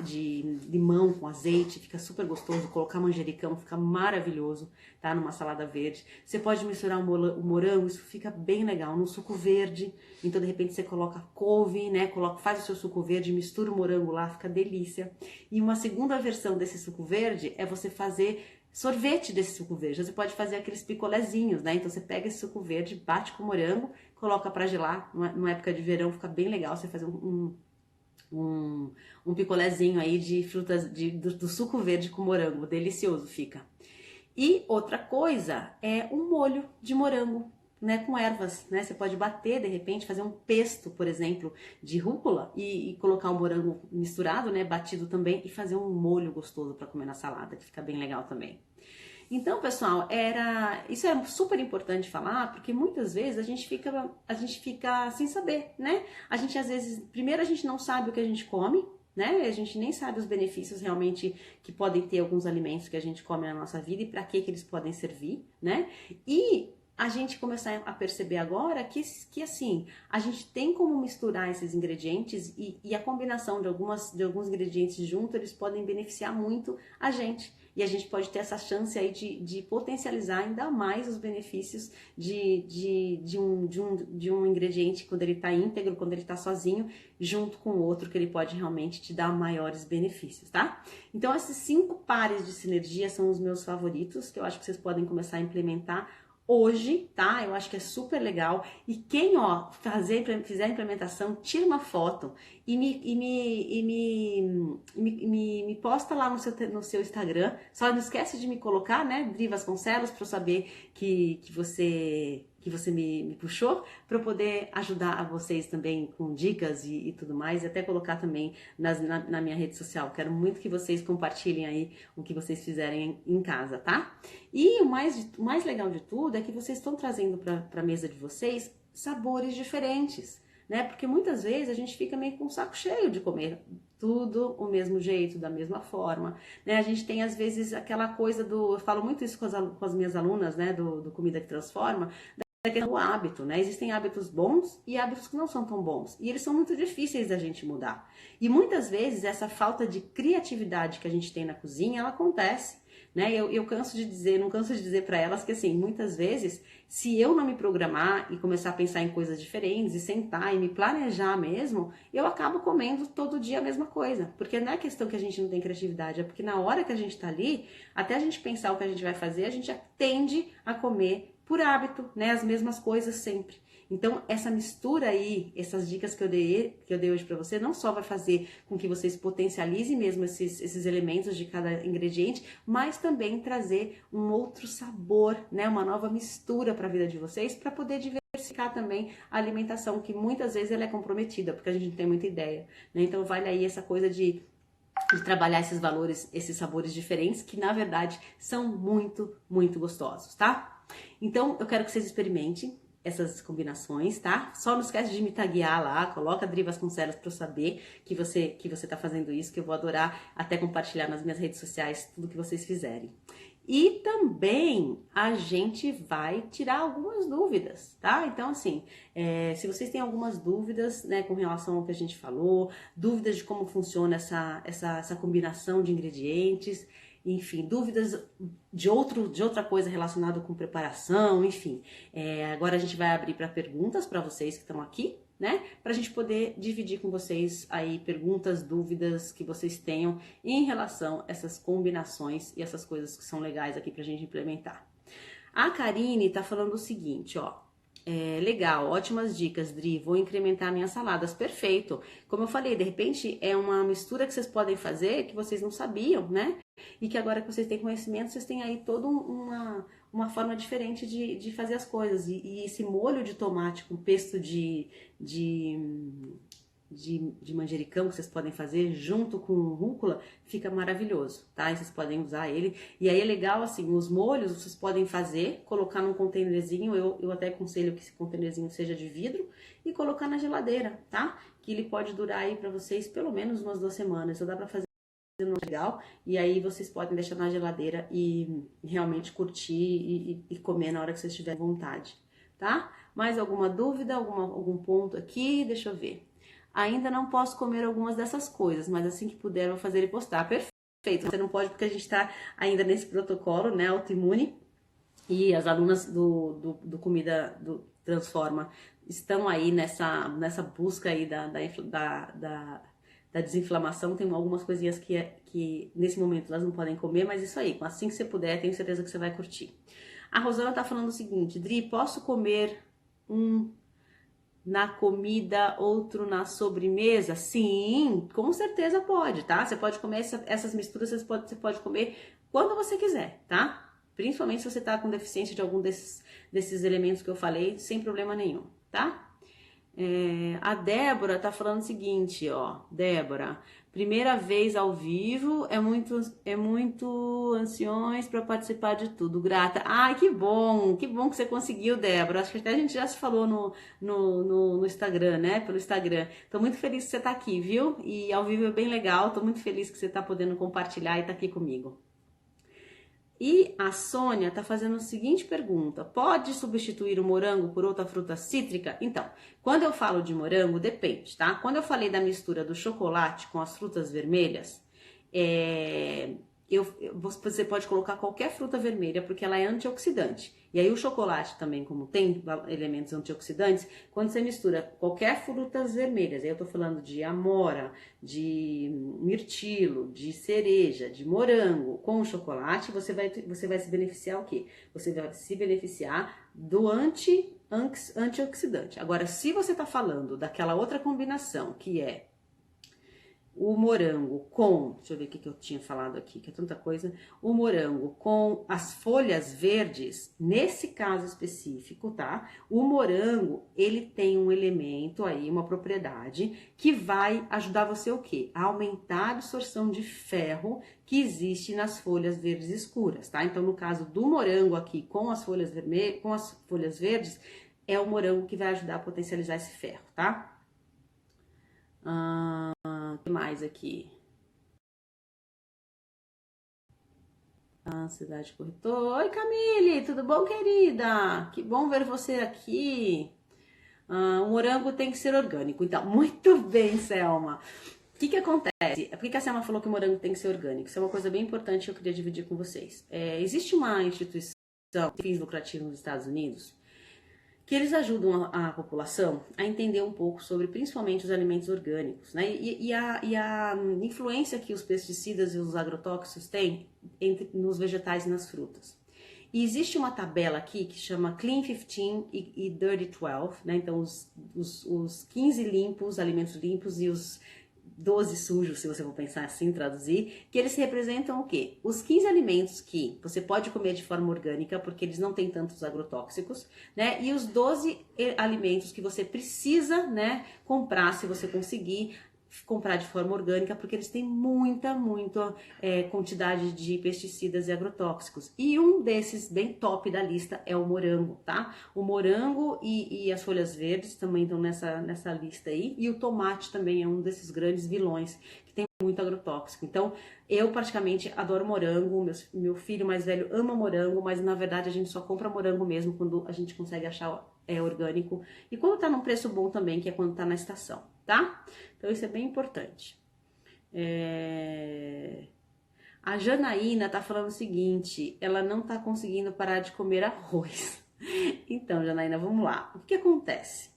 de limão com azeite, fica super gostoso. Colocar manjericão, fica maravilhoso, tá? Numa salada verde. Você pode misturar o morango, isso fica bem legal. No suco verde, então, de repente, você coloca couve, né? Faz o seu suco verde, mistura o morango lá, fica delícia. E uma segunda versão desse suco verde é você fazer sorvete desse suco verde. Você pode fazer aqueles picolézinhos, né? Então você pega esse suco verde, bate com morango, coloca pra gelar. Numa época de verão fica bem legal você fazer um picolézinho aí de frutas do suco verde com morango. Delicioso fica. E outra coisa é um molho de morango, né, com ervas, né? Você pode bater, de repente, fazer um pesto, por exemplo, de rúcula e colocar o morango misturado, né, batido também, e fazer um molho gostoso para comer na salada, que fica bem legal também. Então, pessoal, isso é super importante falar, porque muitas vezes a gente fica sem saber, né? A gente às vezes, primeiro a gente não sabe o que a gente come, né? A gente nem sabe os benefícios realmente que podem ter alguns alimentos que a gente come na nossa vida e para que eles podem servir, né? E a gente começar a perceber agora que assim, a gente tem como misturar esses ingredientes e a combinação de alguns ingredientes juntos, eles podem beneficiar muito a gente. E a gente pode ter essa chance aí de potencializar ainda mais os benefícios de um ingrediente quando ele está íntegro, quando ele está sozinho, junto com o outro, que ele pode realmente te dar maiores benefícios, tá? Então, esses 5 pares de sinergia são os meus favoritos, que eu acho que vocês podem começar a implementar hoje, tá? Eu acho que é super legal. E quem, ó, fizer a implementação, tira uma foto e me posta lá no seu Instagram. Só não esquece de me colocar, né, Dri Vasconcelos, para eu saber que você me puxou, para eu poder ajudar a vocês também com dicas e tudo mais, e até colocar também na minha rede social. Quero muito que vocês compartilhem aí o que vocês fizerem em casa, tá? E o mais legal de tudo é que vocês estão trazendo para a mesa de vocês sabores diferentes, né? Porque muitas vezes a gente fica meio com o saco cheio de comer tudo o mesmo jeito, da mesma forma, né? A gente tem às vezes aquela coisa eu falo muito isso com as minhas alunas, né, do Comida que Transforma, da questão do hábito, né? Existem hábitos bons e hábitos que não são tão bons. E eles são muito difíceis da gente mudar. E muitas vezes essa falta de criatividade que a gente tem na cozinha, ela acontece, né? Eu não canso de dizer para elas que assim, muitas vezes, se eu não me programar e começar a pensar em coisas diferentes e sentar e me planejar mesmo, eu acabo comendo todo dia a mesma coisa. Porque não é questão que a gente não tem criatividade, é porque na hora que a gente tá ali, até a gente pensar o que a gente vai fazer, a gente tende a comer por hábito, né, as mesmas coisas sempre. Então, essa mistura aí, essas dicas que eu dei hoje para você, não só vai fazer com que vocês potencializem mesmo esses elementos de cada ingrediente, mas também trazer um outro sabor, né, uma nova mistura para a vida de vocês, para poder diversificar também a alimentação, que muitas vezes ela é comprometida, porque a gente não tem muita ideia, né? Então, vale aí essa coisa de trabalhar esses valores, esses sabores diferentes, que na verdade são muito, muito gostosos, tá? Então, eu quero que vocês experimentem. essas combinações, tá? Só não esquece de me taguear lá, coloca Dri Vasconcelos para eu saber que você tá fazendo isso, que eu vou adorar até compartilhar nas minhas redes sociais tudo que vocês fizerem. E também a gente vai tirar algumas dúvidas, tá? Então, assim, se vocês têm algumas dúvidas, né, com relação ao que a gente falou, dúvidas de como funciona essa combinação de ingredientes, enfim, dúvidas de outra coisa relacionada com preparação, enfim. Agora a gente vai abrir para perguntas para vocês que estão aqui, né? Para a gente poder dividir com vocês aí perguntas, dúvidas que vocês tenham em relação a essas combinações e essas coisas que são legais aqui para a gente implementar. A Karine tá falando o seguinte, ó. Legal, ótimas dicas, Dri. Vou incrementar minhas saladas. Perfeito. Como eu falei, de repente é uma mistura que vocês podem fazer que vocês não sabiam, né? E que agora que vocês têm conhecimento, vocês têm aí toda uma forma diferente de fazer as coisas. E esse molho de tomate com pesto de manjericão que vocês podem fazer junto com rúcula, fica maravilhoso, tá? E vocês podem usar ele. E aí é legal, assim, os molhos vocês podem fazer, colocar num contêinerzinho, eu até aconselho que esse contêinerzinho seja de vidro, e colocar na geladeira, tá? Que ele pode durar aí pra vocês pelo menos umas 2 semanas, só dá pra fazer legal, e aí vocês podem deixar na geladeira e realmente curtir e comer na hora que vocês tiverem vontade, tá? Mais alguma dúvida, algum ponto aqui? Deixa eu ver. Ainda não posso comer algumas dessas coisas, mas assim que puder eu vou fazer e postar. Perfeito. Você não pode porque a gente está ainda nesse protocolo, né, autoimune, e as alunas do Comida do Transforma estão aí nessa busca aí da desinflamação. Tem algumas coisinhas que nesse momento elas não podem comer, mas isso aí, assim que você puder, tenho certeza que você vai curtir. A Rosana tá falando o seguinte, Dri, posso comer na comida, outro na sobremesa? Sim, com certeza pode, tá? Você pode comer essas misturas, você pode comer quando você quiser, tá? Principalmente se você tá com deficiência de algum desses elementos que eu falei, sem problema nenhum, tá? A Débora tá falando o seguinte, ó, Débora, primeira vez ao vivo, é muito ansiões para participar de tudo, grata. Ai, que bom que você conseguiu, Débora. Acho que até a gente já se falou no Instagram, né? Pelo Instagram. Tô muito feliz que você tá aqui, viu? E ao vivo é bem legal, tô muito feliz que você tá podendo compartilhar e tá aqui comigo. E a Sônia tá fazendo a seguinte pergunta: pode substituir o morango por outra fruta cítrica? Então, quando eu falo de morango, depende, tá? Quando eu falei da mistura do chocolate com as frutas vermelhas, você pode colocar qualquer fruta vermelha, porque ela é antioxidante. E aí o chocolate também, como tem elementos antioxidantes, quando você mistura qualquer frutas vermelhas, aí eu tô falando de amora, de mirtilo, de cereja, de morango, com o chocolate, você vai se beneficiar o quê? Você vai se beneficiar do antioxidante. Agora, se você tá falando daquela outra combinação, que é o morango com, deixa eu ver o que eu tinha falado aqui, que é tanta coisa, o morango com as folhas verdes, nesse caso específico, tá? O morango, ele tem um elemento aí, uma propriedade, que vai ajudar você o quê? A aumentar a absorção de ferro que existe nas folhas verdes escuras, tá? Então, no caso do morango aqui, com as folhas vermelhas, com as folhas verdes, é o morango que vai ajudar a potencializar esse ferro, tá? O que mais aqui? Ansiedade corretor. Oi, Camille, tudo bom, querida? Que bom ver você aqui. O morango tem que ser orgânico. Então, muito bem, Selma. O que acontece? Por que a Selma falou que o morango tem que ser orgânico? Isso é uma coisa bem importante que eu queria dividir com vocês. Existe uma instituição de fins lucrativos nos Estados Unidos que eles ajudam a população a entender um pouco sobre principalmente os alimentos orgânicos, né? E a influência que os pesticidas e os agrotóxicos têm nos vegetais e nas frutas. E existe uma tabela aqui que chama Clean 15 e Dirty 12, né? Então os 15 limpos, alimentos limpos, e os 12 sujos, se você for pensar assim, traduzir, que eles representam o quê? Os 15 alimentos que você pode comer de forma orgânica, porque eles não têm tantos agrotóxicos, né? E os 12 alimentos que você precisa, né, comprar, se você conseguir, comprar de forma orgânica, porque eles têm muita quantidade de pesticidas e agrotóxicos. E um desses bem top da lista é o morango, tá? O morango e as folhas verdes também estão nessa lista aí. E o tomate também é um desses grandes vilões que tem muito agrotóxico. Então, eu praticamente adoro morango, meu filho mais velho ama morango, mas na verdade a gente só compra morango mesmo quando a gente consegue achar orgânico. E quando tá num preço bom também, que é quando tá na estação, tá? Então isso é bem importante. A Janaína tá falando o seguinte, ela não tá conseguindo parar de comer arroz. Então, Janaína, vamos lá. O que acontece?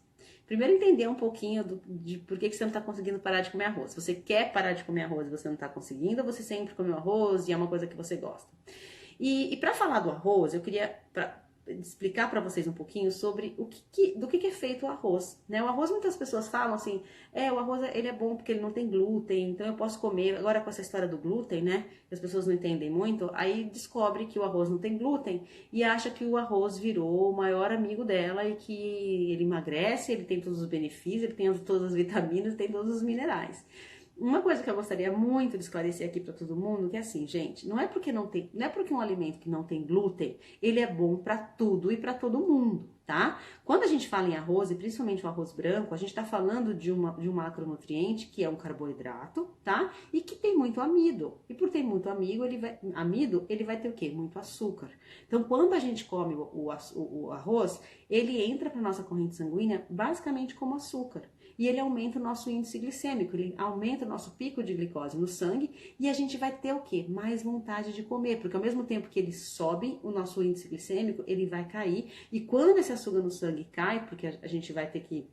Primeiro entender um pouquinho de por que você não tá conseguindo parar de comer arroz. Você quer parar de comer arroz e você não tá conseguindo, ou você sempre comeu arroz e é uma coisa que você gosta? E para falar do arroz, eu queria explicar para vocês um pouquinho sobre do que é feito o arroz, né? O arroz, muitas pessoas falam assim, o arroz ele é bom porque ele não tem glúten, então eu posso comer. Agora com essa história do glúten, né? As pessoas não entendem muito, aí descobre que o arroz não tem glúten e acha que o arroz virou o maior amigo dela e que ele emagrece, ele tem todos os benefícios, ele tem todas as vitaminas, tem todos os minerais. Uma coisa que eu gostaria muito de esclarecer aqui para todo mundo, que é assim, gente, não é porque um alimento que não tem glúten, ele é bom para tudo e para todo mundo, tá? Quando a gente fala em arroz, e principalmente o arroz branco, a gente está falando de um macronutriente que é um carboidrato, tá? E que tem muito amido. E por ter muito amido, ele vai ter o quê? Muito açúcar. Então, quando a gente come o arroz, ele entra para nossa corrente sanguínea basicamente como açúcar. E ele aumenta o nosso índice glicêmico, ele aumenta o nosso pico de glicose no sangue e a gente vai ter o quê? Mais vontade de comer, porque ao mesmo tempo que ele sobe o nosso índice glicêmico, ele vai cair. E quando esse açúcar no sangue cai, porque a gente vai ter que...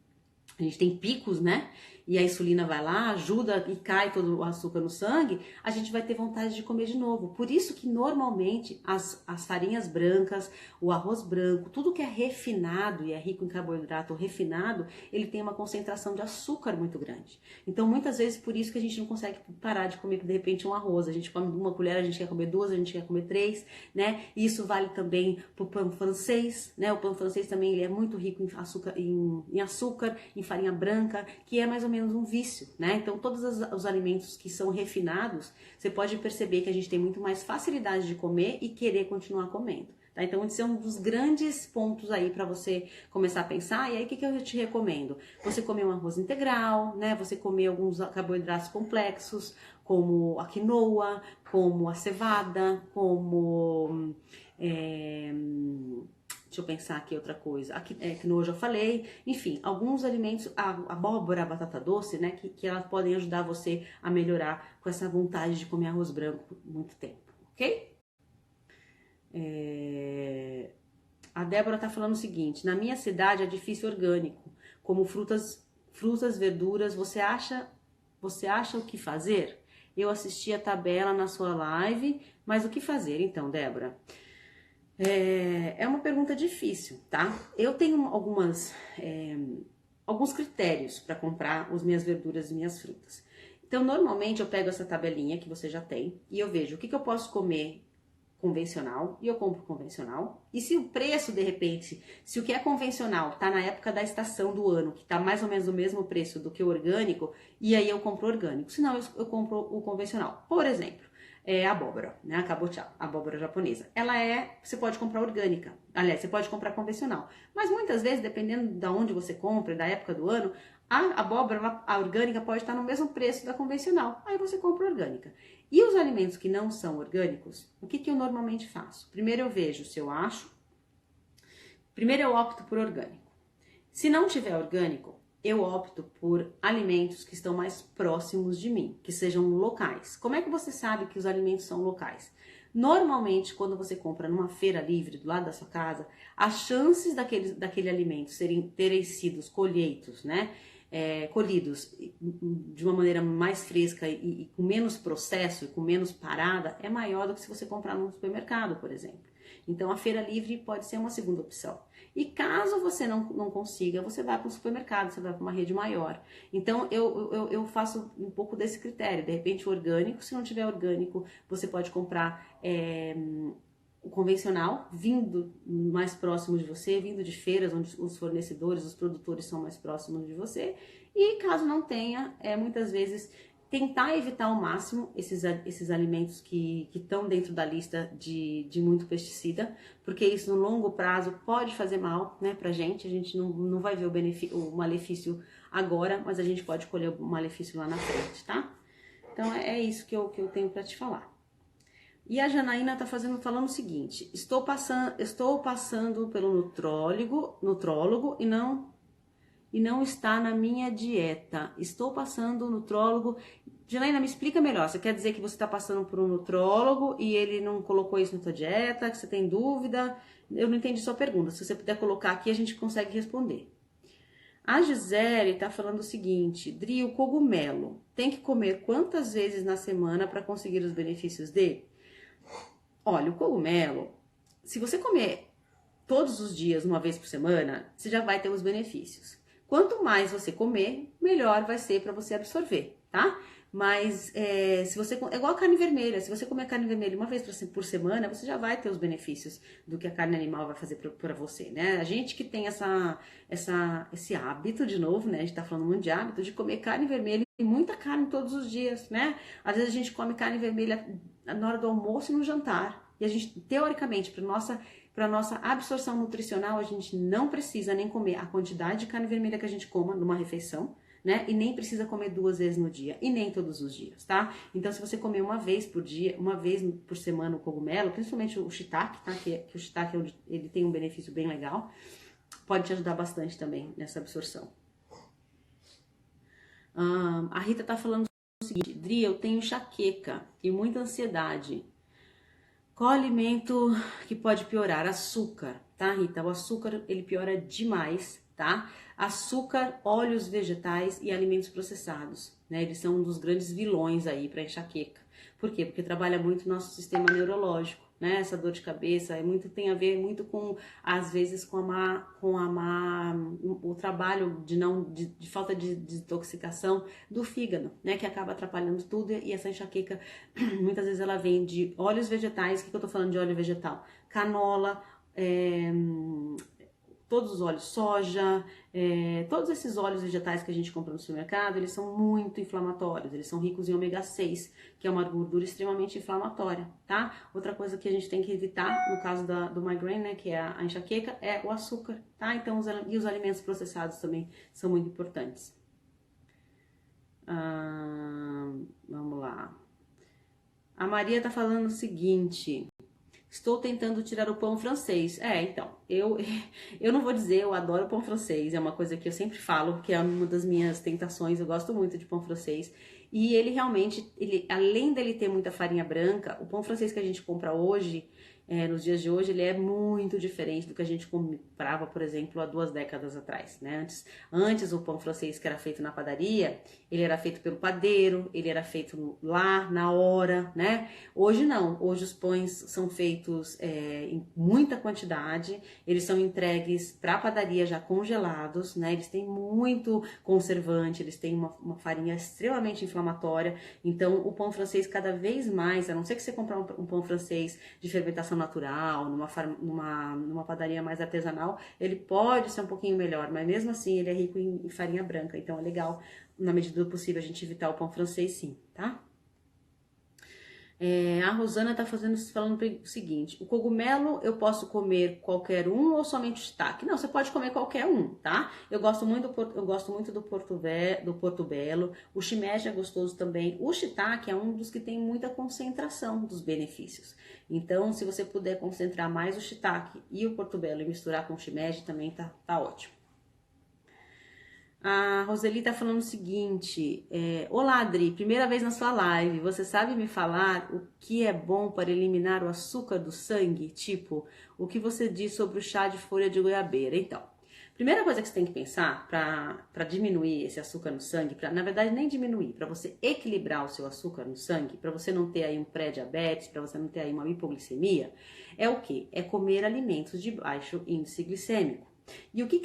A gente tem picos, né? E a insulina vai lá, ajuda e cai todo o açúcar no sangue, a gente vai ter vontade de comer de novo. Por isso que normalmente as farinhas brancas, o arroz branco, tudo que é refinado e é rico em carboidrato refinado, ele tem uma concentração de açúcar muito grande. Então muitas vezes por isso que a gente não consegue parar de comer de repente um arroz. A gente come uma colher, a gente quer comer duas, a gente quer comer três, né? E isso vale também pro pão francês, né? O pão francês também ele é muito rico em açúcar, em farinha branca, que é mais ou menos um vício, né? Então, todos os alimentos que são refinados, você pode perceber que a gente tem muito mais facilidade de comer e querer continuar comendo. Tá? Então, esse é um dos grandes pontos aí para você começar a pensar. E aí, o que eu te recomendo? Você comer um arroz integral, né? Você comer alguns carboidratos complexos, como a quinoa, como a cevada, como... Deixa eu pensar aqui outra coisa. Aqui, quinoa eu já falei. Enfim, alguns alimentos, a abóbora, a batata doce, né? Que elas podem ajudar você a melhorar com essa vontade de comer arroz branco por muito tempo, ok? A Débora tá falando o seguinte: na minha cidade é difícil orgânico, como frutas, verduras. Você acha o que fazer? Eu assisti a tabela na sua live, mas o que fazer então, Débora? É uma pergunta difícil, tá? Eu tenho alguns critérios para comprar as minhas verduras e minhas frutas. Então, normalmente eu pego essa tabelinha que você já tem e eu vejo o que eu posso comer convencional e eu compro convencional. E se o preço, de repente, se o que é convencional tá na época da estação do ano, que tá mais ou menos o mesmo preço do que o orgânico, e aí eu compro orgânico. Senão eu compro o convencional. Por exemplo, a abóbora, né? A kabocha, a abóbora japonesa. Você pode comprar orgânica. Aliás, você pode comprar convencional. Mas muitas vezes, dependendo de onde você compra, da época do ano, a abóbora, a orgânica pode estar no mesmo preço da convencional. Aí você compra orgânica. E os alimentos que não são orgânicos, o que eu normalmente faço? Primeiro eu vejo se eu acho. Primeiro eu opto por orgânico. Se não tiver orgânico, eu opto por alimentos que estão mais próximos de mim, que sejam locais. Como é que você sabe que os alimentos são locais? Normalmente, quando você compra numa feira livre do lado da sua casa, as chances daquele alimento terem sido colhidos, né? Colhidos de uma maneira mais fresca e com menos processo e com menos parada é maior do que se você comprar num supermercado, por exemplo. Então, a feira livre pode ser uma segunda opção. E caso você não consiga, você vai para um supermercado, você vai para uma rede maior. Então, eu faço um pouco desse critério. De repente, o orgânico, se não tiver orgânico, você pode comprar convencional, vindo mais próximo de você, vindo de feiras onde os fornecedores, os produtores são mais próximos de você. E caso não tenha, muitas vezes tentar evitar ao máximo esses alimentos que estão dentro da lista de muito pesticida, porque isso no longo prazo pode fazer mal, né, pra gente. A gente não vai ver o malefício agora, mas a gente pode colher o malefício lá na frente, tá? Então é isso que eu tenho para te falar. E a Janaína tá falando o seguinte: estou passando pelo nutrólogo e não está na minha dieta. Estou passando o nutrólogo. Janaína, me explica melhor. Você quer dizer que você está passando por um nutrólogo e ele não colocou isso na sua dieta, que você tem dúvida? Eu não entendi sua pergunta. Se você puder colocar aqui, a gente consegue responder. A Gisele está falando o seguinte: Dri, o cogumelo tem que comer quantas vezes na semana para conseguir os benefícios dele? Olha, o cogumelo, se você comer todos os dias, uma vez por semana, você já vai ter os benefícios. Quanto mais você comer, melhor vai ser para você absorver, tá? Mas se você é igual a carne vermelha, se você comer carne vermelha uma vez por semana, você já vai ter os benefícios do que a carne animal vai fazer para você, né? A gente que tem esse hábito, de novo, né? A gente tá falando muito de hábito, de comer carne vermelha e muita carne todos os dias, né? Às vezes a gente come carne vermelha na hora do almoço e no jantar. E a gente, teoricamente, para nossa absorção nutricional, a gente não precisa nem comer a quantidade de carne vermelha que a gente coma numa refeição, né? E nem precisa comer 2 vezes no dia, e nem todos os dias, tá? Então, se você comer uma vez por dia, uma vez por semana o cogumelo, principalmente o shiitake, tá? Que o shiitake ele tem um benefício bem legal, pode te ajudar bastante também nessa absorção. A Rita tá falando o seguinte: Dri, eu tenho enxaqueca e muita ansiedade. Qual alimento que pode piorar? Açúcar, tá, Rita? O açúcar, ele piora demais, tá? Açúcar, óleos vegetais e alimentos processados, né? Eles são um dos grandes vilões aí para enxaqueca. Por quê? Porque trabalha muito o nosso sistema neurológico, né? Essa dor de cabeça tem a ver muito com, às vezes, o trabalho de falta de desintoxicação do fígado, né? Que acaba atrapalhando tudo, e essa enxaqueca, muitas vezes ela vem de óleos vegetais. O que eu tô falando de óleo vegetal? Canola, todos os óleos, soja, todos esses óleos vegetais que a gente compra no supermercado, eles são muito inflamatórios, eles são ricos em ômega 6, que é uma gordura extremamente inflamatória, tá? Outra coisa que a gente tem que evitar, no caso do migraine, né, que é a enxaqueca, é o açúcar, tá? Então, os alimentos processados também são muito importantes. Vamos lá. A Maria tá falando o seguinte: estou tentando tirar o pão francês. Então, eu não vou dizer, eu adoro pão francês, é uma coisa que eu sempre falo, que é uma das minhas tentações, eu gosto muito de pão francês. E ele realmente, além dele ter muita farinha branca, o pão francês que a gente compra hoje, nos dias de hoje, ele é muito diferente do que a gente comprava, por exemplo, há 2 décadas atrás, né? Antes o pão francês que era feito na padaria, ele era feito pelo padeiro, ele era feito lá, na hora, né? Hoje não, hoje os pães são feitos em muita quantidade, eles são entregues para a padaria já congelados, né? Eles têm muito conservante, eles têm uma farinha extremamente inflamatória. Então, o pão francês cada vez mais, a não ser que você comprar um pão francês de fermentação natural, numa padaria mais artesanal, ele pode ser um pouquinho melhor, mas mesmo assim ele é rico em farinha branca, então é legal, na medida do possível, a gente evitar o pão francês, sim, tá? A Rosana tá falando o seguinte: o cogumelo eu posso comer qualquer um ou somente o shiitake? Não, você pode comer qualquer um, tá? Eu gosto muito do portobello, o shimeji é gostoso também. O shiitake é um dos que tem muita concentração dos benefícios. Então, se você puder concentrar mais o shiitake e o portobello e misturar com o shimeji, também tá ótimo. A Roseli tá falando o seguinte: olá, Adri, primeira vez na sua live, você sabe me falar o que é bom para eliminar o açúcar do sangue? Tipo, o que você diz sobre o chá de folha de goiabeira? Então, primeira coisa que você tem que pensar para diminuir esse açúcar no sangue, na verdade nem diminuir, para você equilibrar o seu açúcar no sangue, para você não ter aí um pré-diabetes, para você não ter aí uma hipoglicemia, é o quê? É comer alimentos de baixo índice glicêmico. E o que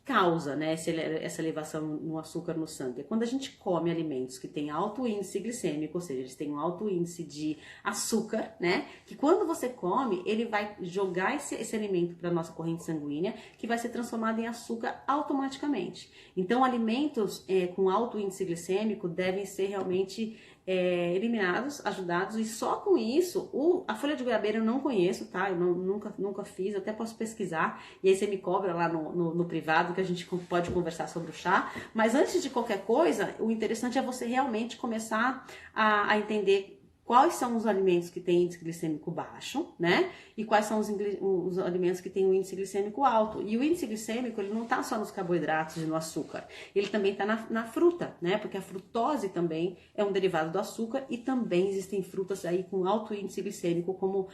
causa, né, essa elevação no açúcar no sangue? É quando a gente come alimentos que têm alto índice glicêmico, ou seja, eles têm um alto índice de açúcar, né? Que quando você come, ele vai jogar esse alimento para a nossa corrente sanguínea, que vai ser transformado em açúcar automaticamente. Então, alimentos com alto índice glicêmico devem ser realmente eliminados, ajudados, e só com isso, a folha de goiabeira eu não conheço, tá? Eu nunca fiz, eu até posso pesquisar, e aí você me cobra lá no privado, que a gente pode conversar sobre o chá, mas antes de qualquer coisa, o interessante é você realmente começar a entender quais são os alimentos que têm índice glicêmico baixo, né? E quais são os alimentos que têm um índice glicêmico alto. E o índice glicêmico, ele não está só nos carboidratos e no açúcar, ele também está na fruta, né? Porque a frutose também é um derivado do açúcar e também existem frutas aí com alto índice glicêmico, como,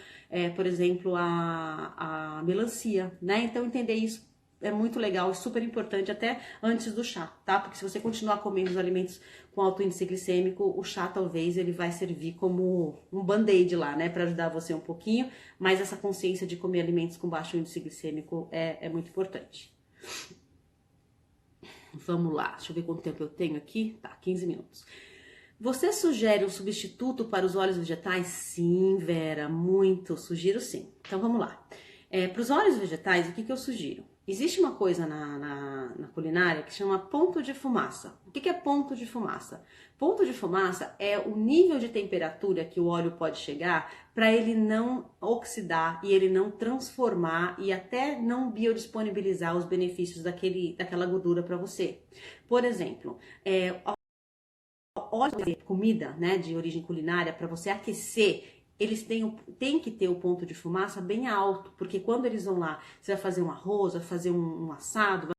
por exemplo, a melancia, né? Então, entender isso é muito legal, é super importante até antes do chá, tá? Porque se você continuar comendo os alimentos com alto índice glicêmico, o chá talvez ele vai servir como um band-aid lá, né? Para ajudar você um pouquinho, mas essa consciência de comer alimentos com baixo índice glicêmico é muito importante. Vamos lá, deixa eu ver quanto tempo eu tenho aqui. Tá, 15 minutos. Você sugere um substituto para os óleos vegetais? Sim, Vera, muito, sugiro sim. Então vamos lá. Para os óleos vegetais, o que eu sugiro? Existe uma coisa na culinária que chama ponto de fumaça. O que é ponto de fumaça? Ponto de fumaça é o nível de temperatura que o óleo pode chegar para ele não oxidar e ele não transformar e até não biodisponibilizar os benefícios daquela gordura para você. Por exemplo, óleo de comida, né, de origem culinária, para você aquecer, eles têm que ter o ponto de fumaça bem alto, porque quando eles vão lá, você vai fazer um arroz, vai fazer um assado,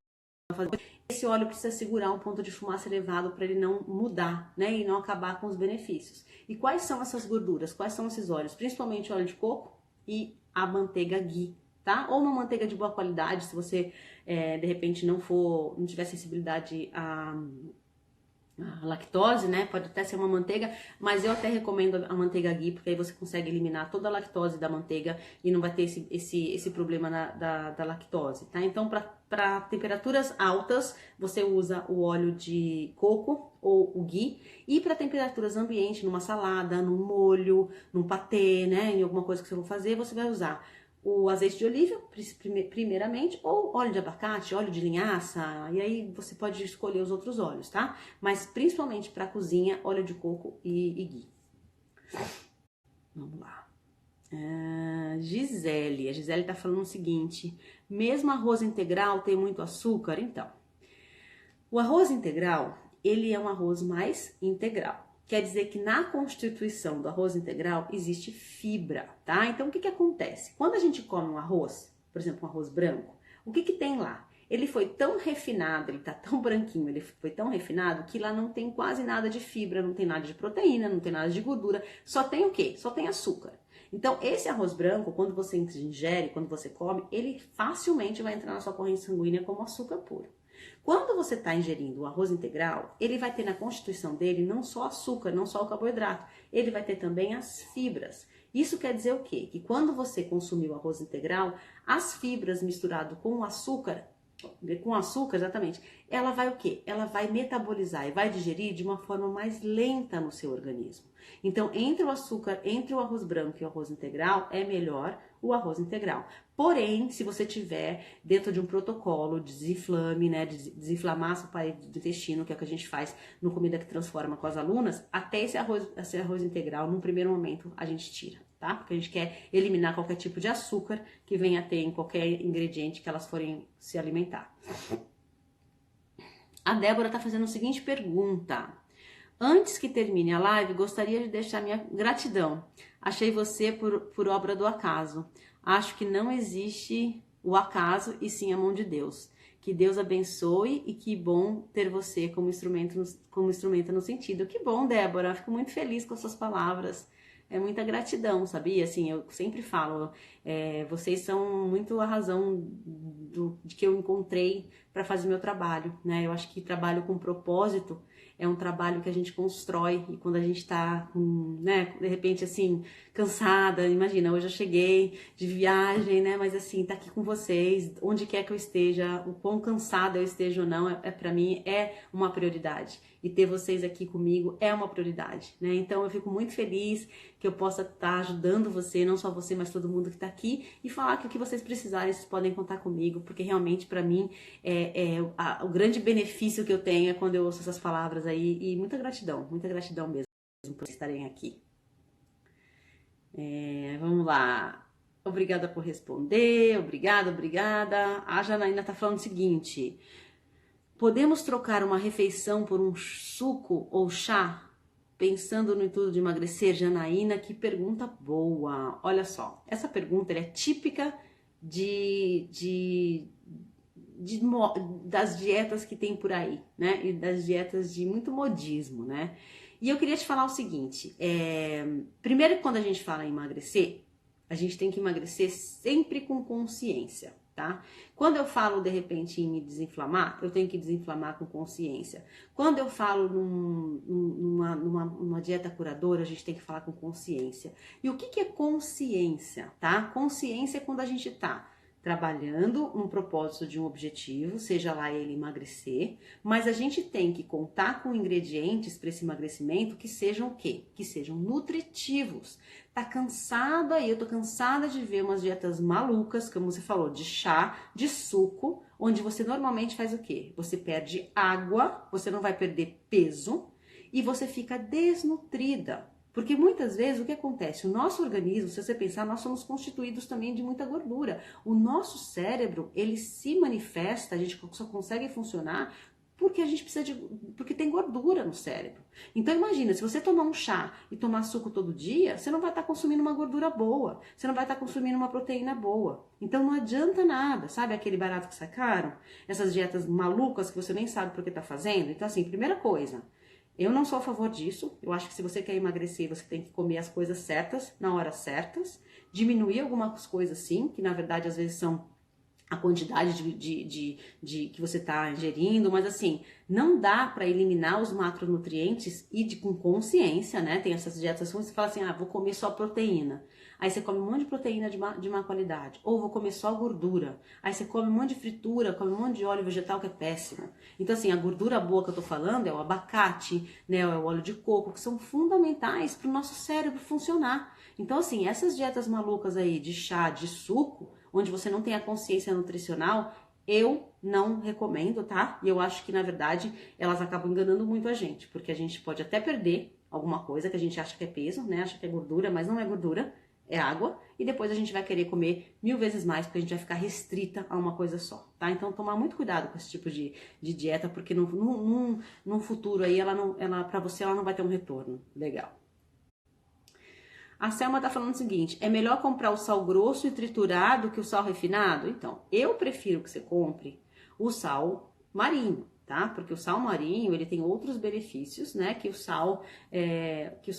esse óleo precisa segurar um ponto de fumaça elevado para ele não mudar, né, e não acabar com os benefícios. E quais são essas gorduras? Quais são esses óleos? Principalmente óleo de coco e a manteiga ghee, tá? Ou uma manteiga de boa qualidade, se você de repente não tiver sensibilidade a lactose, né? Pode até ser uma manteiga, mas eu até recomendo a manteiga ghee, porque aí você consegue eliminar toda a lactose da manteiga e não vai ter esse problema da lactose, tá? Então, para temperaturas altas, você usa o óleo de coco ou o ghee, e para temperaturas ambiente, numa salada, num molho, num patê, né? Em alguma coisa que você for fazer, você vai usar o azeite de oliva, primeiramente, ou óleo de abacate, óleo de linhaça, e aí você pode escolher os outros óleos, tá? Mas principalmente para cozinha, óleo de coco e ghee. Vamos lá. A Gisele tá falando o seguinte: mesmo arroz integral tem muito açúcar? Então, o arroz integral, ele é um arroz mais integral. Quer dizer que na constituição do arroz integral existe fibra, tá? Então, o que acontece? Quando a gente come um arroz, por exemplo, um arroz branco, o que tem lá? Ele foi tão refinado, ele tá tão branquinho, ele foi tão refinado que lá não tem quase nada de fibra, não tem nada de proteína, não tem nada de gordura, só tem o quê? Só tem açúcar. Então, esse arroz branco, quando você ingere, quando você come, ele facilmente vai entrar na sua corrente sanguínea como açúcar puro. Quando você está ingerindo o arroz integral, ele vai ter na constituição dele não só açúcar, não só o carboidrato, ele vai ter também as fibras. Isso quer dizer o quê? Que quando você consumir o arroz integral, as fibras misturado com o açúcar, exatamente, ela vai o quê? Ela vai metabolizar e vai digerir de uma forma mais lenta no seu organismo. Então, entre o açúcar, entre o arroz branco e o arroz integral, é melhor o arroz integral. Porém, se você tiver dentro de um protocolo de desinflame, né, de desinflamar a sua parede do intestino, que é o que a gente faz no Comida que Transforma com as alunas, até esse arroz integral, num primeiro momento, a gente tira, tá? Porque a gente quer eliminar qualquer tipo de açúcar que venha a ter em qualquer ingrediente que elas forem se alimentar. A Débora tá fazendo a seguinte pergunta: antes que termine a live, gostaria de deixar minha gratidão. Achei você por obra do acaso. Acho que não existe o acaso e sim a mão de Deus. Que Deus abençoe e que bom ter você como instrumento no sentido. Que bom, Débora. Fico muito feliz com as suas palavras. É muita gratidão, sabia? Assim, eu sempre falo, vocês são muito a razão de que eu encontrei para fazer meu trabalho, né? Eu acho que trabalho com propósito é um trabalho que a gente constrói, e quando a gente tá, né, de repente, assim, cansada, imagina, hoje eu cheguei de viagem, né, mas assim, tá aqui com vocês, onde quer que eu esteja, o quão cansada eu esteja ou não, para mim, é uma prioridade. E ter vocês aqui comigo é uma prioridade, né? Então eu fico muito feliz que eu possa estar ajudando você, não só você, mas todo mundo que tá aqui, e falar que o que vocês precisarem, vocês podem contar comigo, porque realmente para mim o grande benefício que eu tenho é quando eu ouço essas palavras aí, e muita gratidão mesmo por estarem aqui. Vamos lá. Obrigada por responder, obrigada. A Janaína tá falando o seguinte: podemos trocar uma refeição por um suco ou chá? Pensando no intuito de emagrecer, Janaína, que pergunta boa. Olha só, essa pergunta é típica de, de, de, das dietas que tem por aí, né? E das dietas de muito modismo, né? E eu queria te falar o seguinte: primeiro, quando a gente fala em emagrecer, a gente tem que emagrecer sempre com consciência, tá? Quando eu falo, de repente, em me desinflamar, eu tenho que desinflamar com consciência. Quando eu falo numa dieta curadora, a gente tem que falar com consciência. E o que é consciência, tá? Consciência é quando a gente tá trabalhando um propósito de um objetivo, seja lá ele emagrecer, mas a gente tem que contar com ingredientes para esse emagrecimento que sejam o quê? Que sejam nutritivos. Tá cansada aí, eu tô cansada de ver umas dietas malucas, como você falou, de chá, de suco, onde você normalmente faz o quê? Você perde água, você não vai perder peso e você fica desnutrida. Porque muitas vezes o que acontece? O nosso organismo, se você pensar, nós somos constituídos também de muita gordura. O nosso cérebro, ele se manifesta, a gente só consegue funcionar porque a gente porque tem gordura no cérebro. Então imagina, se você tomar um chá e tomar suco todo dia, você não vai estar consumindo uma gordura boa, você não vai estar consumindo uma proteína boa. Então não adianta nada, sabe aquele barato que sai caro? Essas dietas malucas que você nem sabe por que tá fazendo. Então assim, primeira coisa, eu não sou a favor disso. Eu acho que se você quer emagrecer, você tem que comer as coisas certas, na hora certas. Diminuir algumas coisas sim, que na verdade às vezes são a quantidade de que você está ingerindo, mas assim, não dá para eliminar os macronutrientes e com consciência, né? Tem essas dietas que você fala assim, vou comer só proteína. Aí você come um monte de proteína de má qualidade. Ou vou comer só gordura. Aí você come um monte de fritura, come um monte de óleo vegetal que é péssimo. Então assim, a gordura boa que eu tô falando é o abacate, né? É o óleo de coco, que são fundamentais para o nosso cérebro funcionar. Então assim, essas dietas malucas aí de chá, de suco, onde você não tem a consciência nutricional, eu não recomendo, tá? E eu acho que, na verdade, elas acabam enganando muito a gente, porque a gente pode até perder alguma coisa que a gente acha que é peso, né? Acha que é gordura, mas não é gordura, é água. E depois a gente vai querer comer 1000 vezes mais, porque a gente vai ficar restrita a uma coisa só, tá? Então, tomar muito cuidado com esse tipo de dieta, porque num futuro aí, pra você, ela não vai ter um retorno legal. A Selma tá falando o seguinte: é melhor comprar o sal grosso e triturado que o sal refinado? Então, eu prefiro que você compre o sal marinho, tá? Porque o sal marinho, ele tem outros benefícios, né, que o sal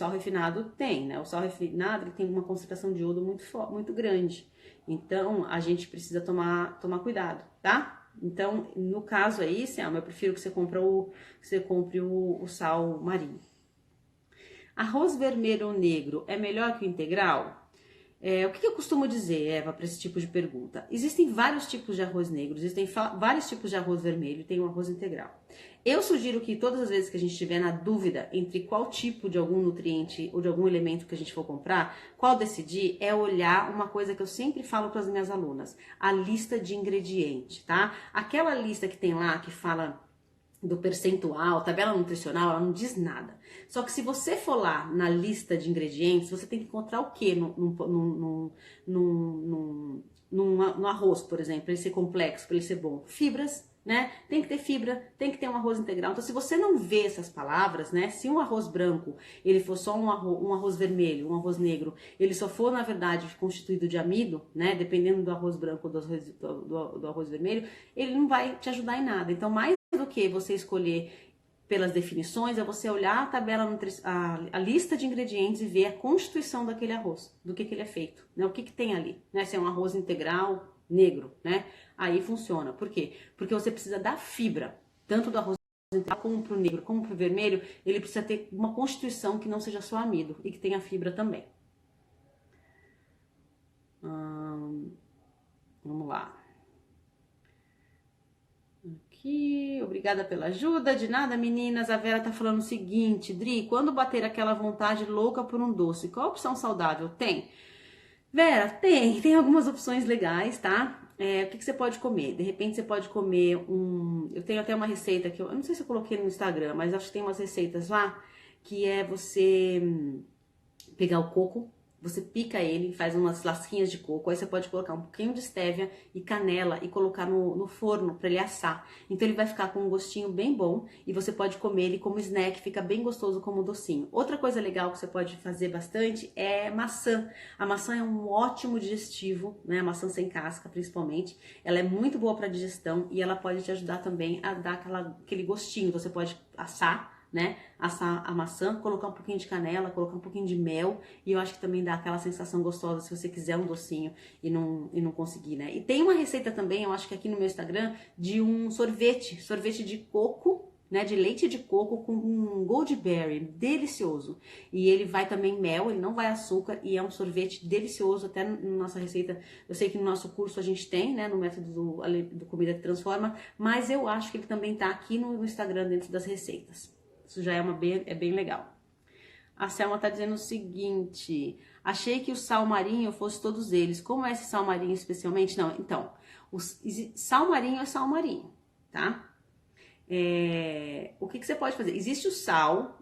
refinado tem, né? O sal refinado, ele tem uma concentração de iodo muito grande. Então, a gente precisa tomar cuidado, tá? Então, no caso aí, Selma, eu prefiro que você compre o sal marinho. Arroz vermelho ou negro é melhor que o integral? O que eu costumo dizer, Eva, para esse tipo de pergunta? Existem vários tipos de arroz negro, existem vários tipos de arroz vermelho, tem o arroz integral. Eu sugiro que todas as vezes que a gente estiver na dúvida entre qual tipo de algum nutriente ou de algum elemento que a gente for comprar, qual decidir, é olhar uma coisa que eu sempre falo para as minhas alunas: a lista de ingredientes, tá? Aquela lista que tem lá, que fala do percentual, tabela nutricional, ela não diz nada. Só que se você for lá na lista de ingredientes, você tem que encontrar o que no arroz, por exemplo, para ele ser complexo, para ele ser bom? Fibras, né? Tem que ter fibra, tem que ter um arroz integral. Então, se você não vê essas palavras, né? Se um arroz branco, ele for só um arroz vermelho, um arroz negro, ele só for, na verdade, constituído de amido, né? Dependendo do arroz branco ou do arroz vermelho, ele não vai te ajudar em nada. Então, mais do que você escolher pelas definições, é você olhar a tabela, a lista de ingredientes e ver a constituição daquele arroz, do que ele é feito, né? O que tem ali, né? Se é um arroz integral, negro, né? Aí funciona. Por quê? Porque você precisa da fibra, tanto do arroz como pro negro, como pro vermelho, ele precisa ter uma constituição que não seja só amido e que tenha fibra também. Vamos lá. Aqui, obrigada pela ajuda. De nada, meninas. A Vera tá falando o seguinte: Dri, quando bater aquela vontade louca por um doce, qual opção saudável tem? Vera, tem algumas opções legais, tá? O que você pode comer? De repente você pode comer eu tenho até uma receita que eu não sei se eu coloquei no Instagram, mas acho que tem umas receitas lá, que é você pegar o coco, você pica ele, faz umas lasquinhas de coco, aí você pode colocar um pouquinho de stevia e canela e colocar no forno para ele assar. Então ele vai ficar com um gostinho bem bom e você pode comer ele como snack, fica bem gostoso como docinho. Outra coisa legal que você pode fazer bastante é maçã. A maçã é um ótimo digestivo, né? A maçã sem casca principalmente. Ela é muito boa para digestão e ela pode te ajudar também a dar aquele gostinho. Você pode assar, né? Assar a maçã, colocar um pouquinho de canela, colocar um pouquinho de mel, e eu acho que também dá aquela sensação gostosa se você quiser um docinho e não conseguir, né? E tem uma receita também, eu acho que aqui no meu Instagram, de um sorvete de coco, né? De leite de coco com um goldberry, delicioso. E ele vai também mel, ele não vai açúcar, e é um sorvete delicioso, até na nossa receita, eu sei que no nosso curso a gente tem, né? No método do Comida que Transforma, mas eu acho que ele também tá aqui no Instagram dentro das receitas. Isso já é bem legal. A Selma tá dizendo o seguinte: achei que o sal marinho fosse todos eles. Como é esse sal marinho especialmente? Não, então, sal marinho é sal marinho, tá? O que você pode fazer? Existe o sal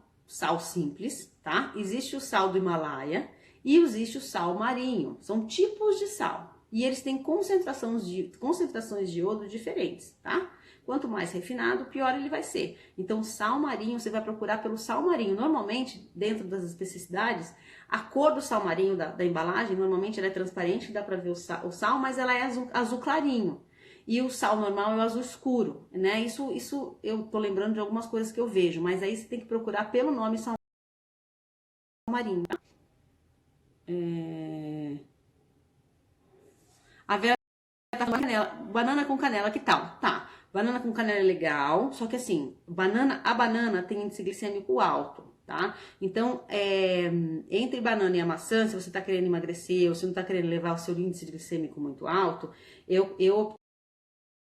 simples, tá? Existe o sal do Himalaia e existe o sal marinho. São tipos de sal. E eles têm concentrações de iodo diferentes, tá? Quanto mais refinado, pior ele vai ser. Então, sal marinho, você vai procurar pelo sal marinho. Normalmente, dentro das especificidades, a cor do sal marinho da embalagem, normalmente ela é transparente, dá pra ver o sal, mas ela é azul clarinho. E o sal normal é o azul escuro, né? Isso eu tô lembrando de algumas coisas que eu vejo, mas aí você tem que procurar pelo nome sal marinho. A Vera tá falando banana com canela, que tal? Tá. Banana com canela é legal, só que assim, a banana tem índice glicêmico alto, tá? Então, entre banana e a maçã, se você tá querendo emagrecer ou se não tá querendo levar o seu índice glicêmico muito alto, eu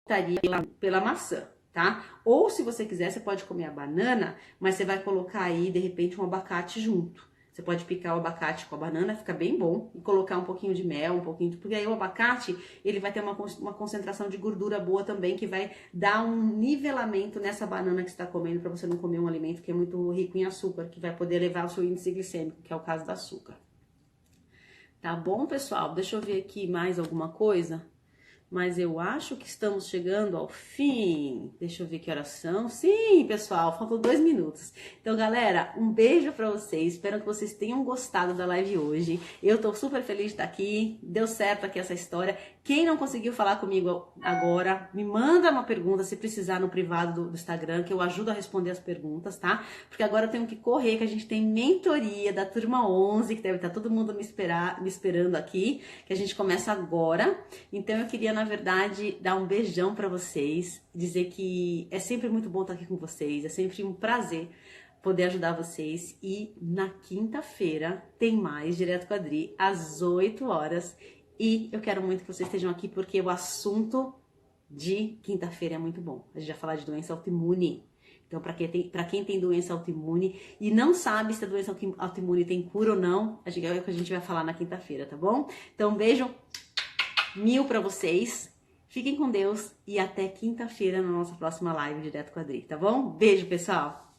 optaria pela maçã, tá? Ou se você quiser, você pode comer a banana, mas você vai colocar aí, de repente, um abacate junto. Você pode picar o abacate com a banana, fica bem bom, e colocar um pouquinho de mel, porque aí o abacate, ele vai ter uma concentração de gordura boa também, que vai dar um nivelamento nessa banana que você está comendo, para você não comer um alimento que é muito rico em açúcar, que vai poder elevar o seu índice glicêmico, que é o caso do açúcar. Tá bom, pessoal? Deixa eu ver aqui mais alguma coisa. Mas eu acho que estamos chegando ao fim. Deixa eu ver que horas são. Sim, pessoal, faltam 2 minutos. Então, galera, um beijo pra vocês. Espero que vocês tenham gostado da live hoje. Eu tô super feliz de estar aqui. Deu certo aqui essa história. Quem não conseguiu falar comigo agora, me manda uma pergunta, se precisar, no privado do Instagram, que eu ajudo a responder as perguntas, tá? Porque agora eu tenho que correr, que a gente tem mentoria da turma 11, que deve estar todo mundo me esperando aqui, que a gente começa agora. Então, eu queria, na verdade, dar um beijão pra vocês, dizer que é sempre muito bom estar aqui com vocês, é sempre um prazer poder ajudar vocês. E na quinta-feira tem mais Direto com a Dri, às 8 horas. E eu quero muito que vocês estejam aqui, porque o assunto de quinta-feira é muito bom. A gente vai falar de doença autoimune. Então, para quem tem doença autoimune e não sabe se a doença autoimune tem cura ou não, é o que a gente vai falar na quinta-feira, tá bom? Então, um beijo mil para vocês. Fiquem com Deus e até quinta-feira na nossa próxima live Direto com a Dri, tá bom? Beijo, pessoal!